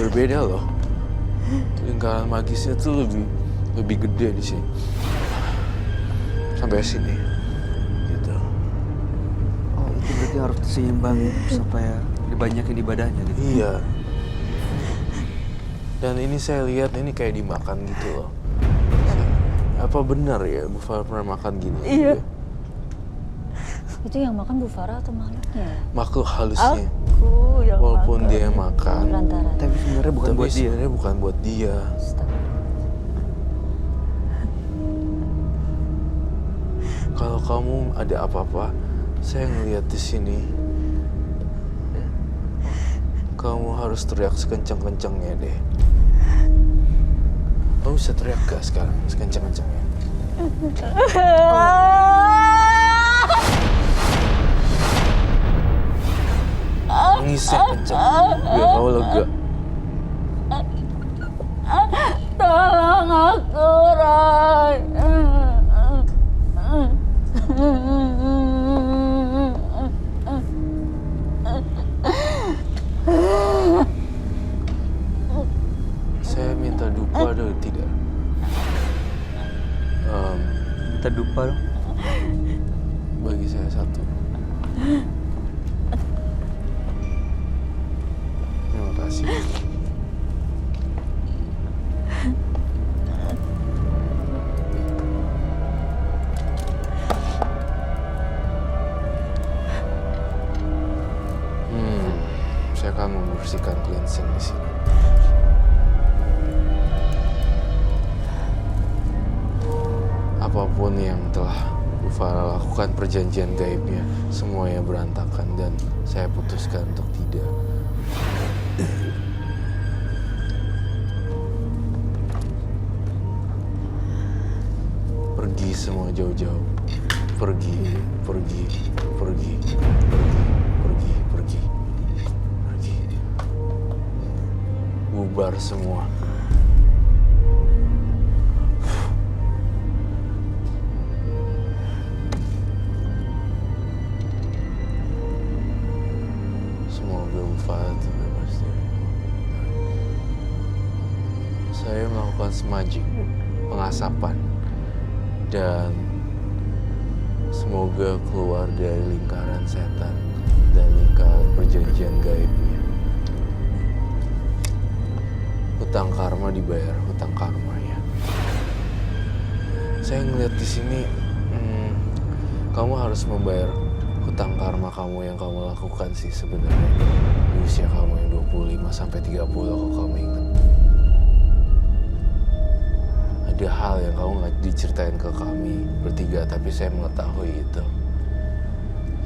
S5: berbeda loh. Lingkaran magisnya tuh lebih gede di sini. Sampai sini. Gitu.
S1: oh itu berarti harus seimbang supaya dibanyakin ibadahnya gitu.
S5: Iya. Dan ini saya lihat ini kayak dimakan gitu loh. Apa benar ya Bu Farah pernah makan gini?
S6: Iya.
S2: Itu yang makan Bu Farah atau makhluknya?
S5: Makhluk halusnya.
S6: Aku yang
S5: Walaupun
S6: makan.
S5: dia yang makan,
S2: Perantara.
S1: Tapi sebenarnya bukan
S5: tapi
S1: buat dia.
S5: sebenarnya bukan buat dia.
S2: Astagfirullah.
S5: Kalau kamu ada apa-apa, saya ngeliat di sini. Kamu harus teriak sekencang-kencangnya deh. Kamu bisa teriak gak sekarang sekencang-kencangnya? Ngisek kencang, biar kamu lega.
S6: Tolong aku, Roy.
S5: Bagi saya satu. Terima kasih. Saya akan membersihkan cleansing di sini. Apapun yang telah Bu Farah lakukan, perjanjian gaibnya, semuanya berantakan dan saya putuskan untuk tidak. Pergi semua jauh-jauh. Pergi, pergi, pergi, pergi, pergi, pergi. Bubar semua. Semoga Bu Farah terbebas dari saya melakukan smudging, pengasapan, dan semoga keluar dari lingkaran setan dan lingkaran perjanjian gaibnya. Hutang karma dibayar, hutang karma ya. Saya ngeliat di sini, kamu harus membayar hutang karma kamu yang kamu lakukan sih sebenarnya di usia kamu yang 25 sampai 30 kalau kamu ingat. Ada hal yang kamu nggak diceritain ke kami bertiga, tapi saya mengetahui itu.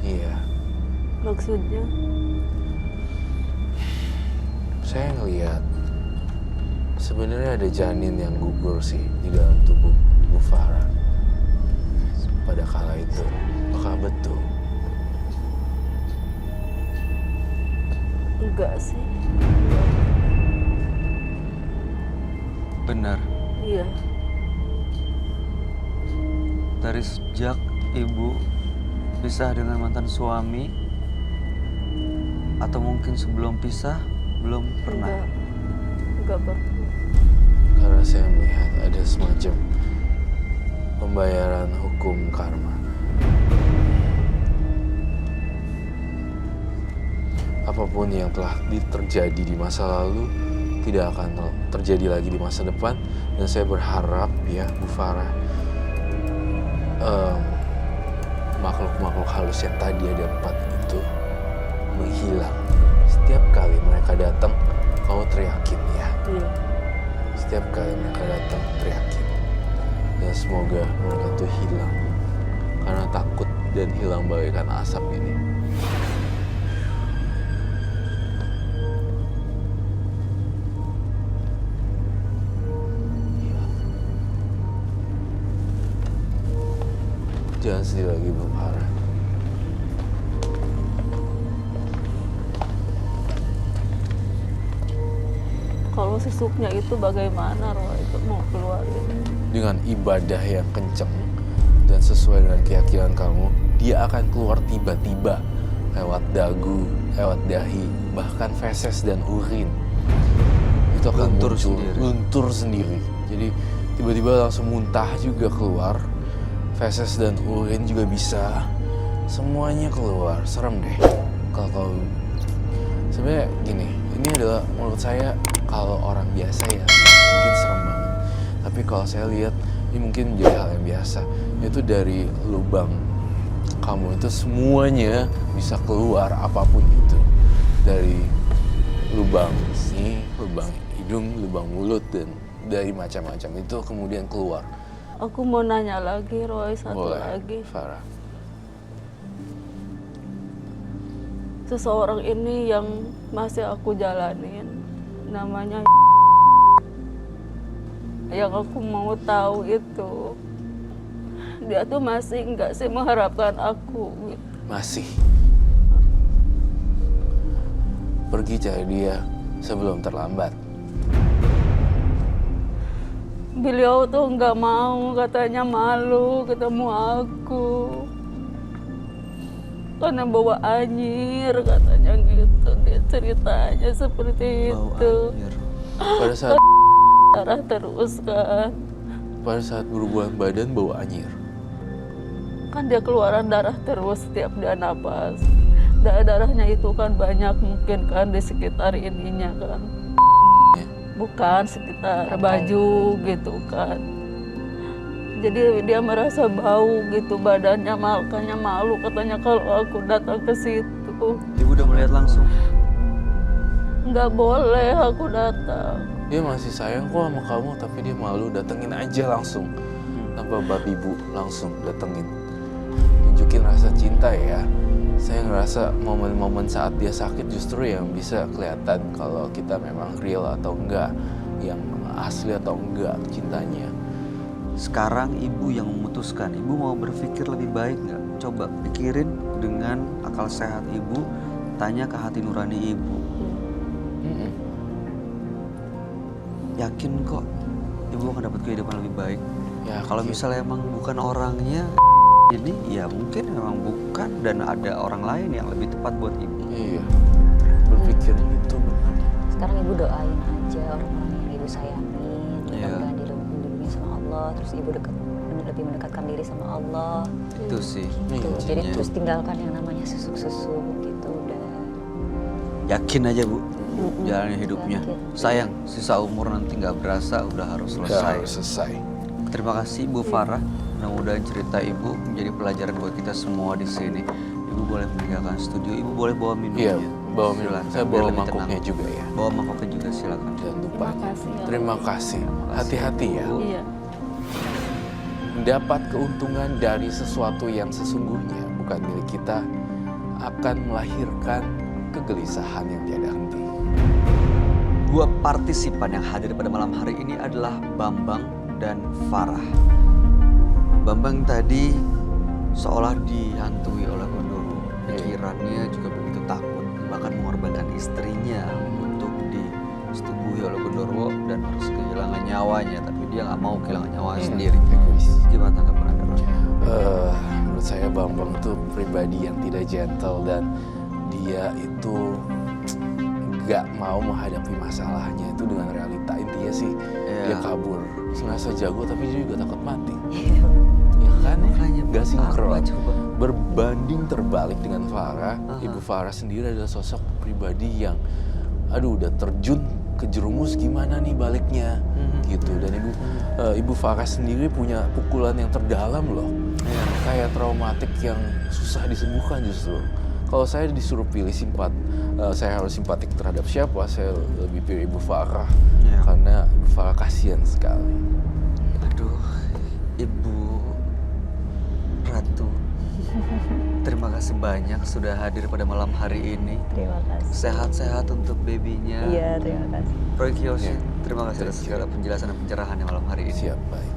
S5: Iya.
S6: Maksudnya?
S5: Saya ngelihat sebenarnya ada janin yang gugur sih di dalam tubuh Bu Farah pada kala itu. Apakah betul?
S6: Enggak sih.
S1: Benar.
S6: Iya.
S1: Dari sejak ibu pisah dengan mantan suami, atau mungkin sebelum pisah, belum pernah.
S6: Enggak pernah.
S5: Karena saya melihat ada semacam pembayaran hukum karma. Apapun yang telah terjadi di masa lalu tidak akan terjadi lagi di masa depan, dan saya berharap ya Bu Farah, makhluk-makhluk halus yang tadi ada 4 itu menghilang. Setiap kali mereka datang, kamu teriakin ya.
S6: Iya.
S5: Setiap kali mereka datang, teriakin. Dan semoga mereka tuh hilang. Karena takut dan hilang bagaikan asap ini. Iya. Jangan sedih lagi, Bu Farah.
S6: Kalau susuknya itu bagaimana, Roh? Itu mau keluarin.
S5: Dengan ibadah yang kenceng dan sesuai dengan keyakinan kamu, dia akan keluar tiba-tiba lewat dagu, lewat dahi, bahkan feses dan urin. Itu akan luntur sendiri. Jadi tiba-tiba langsung muntah juga keluar, feses dan urin juga bisa, semuanya keluar. Serem deh kalau sebenarnya gini. Ini adalah menurut saya kalau orang biasa ya mungkin serem banget. Tapi kalau saya lihat ini mungkin menjadi hal yang biasa. Itu dari lubang kamu itu semuanya bisa keluar apapun itu. Dari lubang sini, lubang hidung, lubang mulut, dan dari macam-macam itu kemudian keluar.
S6: Aku mau nanya lagi, Roy, satu
S5: Boleh,
S6: lagi.
S5: Farah.
S6: Seseorang ini yang masih aku jalanin, namanya yang aku mau tahu itu, dia tuh masih nggak sih mengharapkan aku gitu.
S5: Masih. Pergi cari dia sebelum terlambat.
S6: Beliau tuh nggak mau, katanya malu ketemu aku karena bawa anyir, katanya gitu. Dia ceritanya seperti itu.
S5: Pada saat
S6: Darah terus kan.
S5: pada saat berhubungan badan bawa anyir.
S6: kan dia keluaran darah terus setiap dia napas. Darahnya itu kan banyak mungkin kan di sekitar ininya kan. Bukan sekitar baju gitu kan. Jadi dia merasa bau gitu badannya, makanya malu katanya kalau aku datang ke situ.
S1: Ibu udah melihat langsung?
S6: Nggak boleh aku datang.
S5: Dia masih sayang kok sama kamu, tapi dia malu. Datengin aja langsung. Tanpa babi bu, langsung datengin. Tunjukin rasa cinta ya. Saya ngerasa momen-momen saat dia sakit justru yang bisa kelihatan kalau kita memang real atau enggak, yang asli atau enggak cintanya.
S1: Sekarang ibu yang memutuskan, ibu mau berpikir lebih baik nggak? Coba pikirin dengan akal sehat ibu, tanya ke hati nurani ibu. Yakin kok ibu akan dapat kehidupan lebih baik.
S5: Ya,
S1: Kalau misalnya emang bukan orangnya ini, ya mungkin memang bukan dan ada orang lain yang lebih tepat buat ibu.
S5: Iya, berpikir itu benar.
S2: Sekarang ibu doain aja orang-orang yang ibu sayangin,
S1: Iya.
S2: mudah-mudahan dilindungi sama Allah, terus ibu lebih mendekatkan diri sama Allah.
S1: Itu sih.
S5: Iya.
S2: Tuh, jadi
S1: kuncinya.
S2: terus tinggalkan yang namanya susu-susu gitu udah.
S1: Yakin aja bu, jalannya hidupnya.
S2: Yakin.
S1: Sayang, sisa umur nanti nggak berasa udah harus
S5: Udah
S1: selesai.
S5: harus selesai.
S1: Terima kasih Ibu Farah. Mudah-mudahan cerita Ibu menjadi pelajaran buat kita semua di sini. Ibu boleh meninggalkan studio, Ibu boleh bawa minumnya.
S5: Iya, bawa minum.
S1: Silakan,
S5: Saya
S1: biar
S5: bawa
S1: lebih
S5: mangkoknya
S1: tenang.
S5: juga ya.
S1: Bawa mangkoknya juga silakan.
S5: Jangan lupa.
S6: Terima kasih. ya.
S5: Terima kasih. Hati-hati ya.
S6: Iya.
S5: Mendapat keuntungan dari sesuatu yang sesungguhnya bukan milik kita akan melahirkan kegelisahan yang tiada henti.
S1: Dua partisipan yang hadir pada malam hari ini adalah Bambang dan Farah. Bambang tadi seolah dihantui oleh Gondoro. Pikirannya juga begitu takut, bahkan mengorbankan istrinya untuk disetubuhi oleh Gondoro dan harus kehilangan nyawanya. Tapi dia nggak mau kehilangan nyawanya sendiri.
S5: Egois.
S1: Gimana tanggapan Anda, Roy?
S5: Menurut saya Bambang tuh pribadi yang tidak gentle dan dia itu nggak mau menghadapi masalahnya itu dengan realita. Intinya sih dia kabur. Serasa jago tapi dia juga takut mati. Ya kan?
S1: Makanya
S5: Gak sinkron.
S1: apa coba?
S5: Berbanding terbalik dengan Farah, Ibu Farah sendiri adalah sosok pribadi yang udah terjun ke jerumus gimana nih baliknya gitu. Dan Ibu Farah sendiri punya pukulan yang terdalam loh. Kayak traumatik yang susah disembuhkan justru. Kalau saya disuruh pilih saya harus simpatik terhadap siapa, saya lebih pilih Ibu Farah.
S1: Iya.
S5: Karena Ibu Farah kasihan sekali.
S1: Aduh, Ibu Ratu. Terima kasih banyak sudah hadir pada malam hari ini.
S2: Terima kasih.
S1: Sehat-sehat untuk babynya.
S2: Iya, terima kasih.
S1: Roy Kiyoshi,
S5: Ya.
S1: terima kasih atas segala penjelasan dan pencerahan yang malam hari ini.
S5: Siap, baik.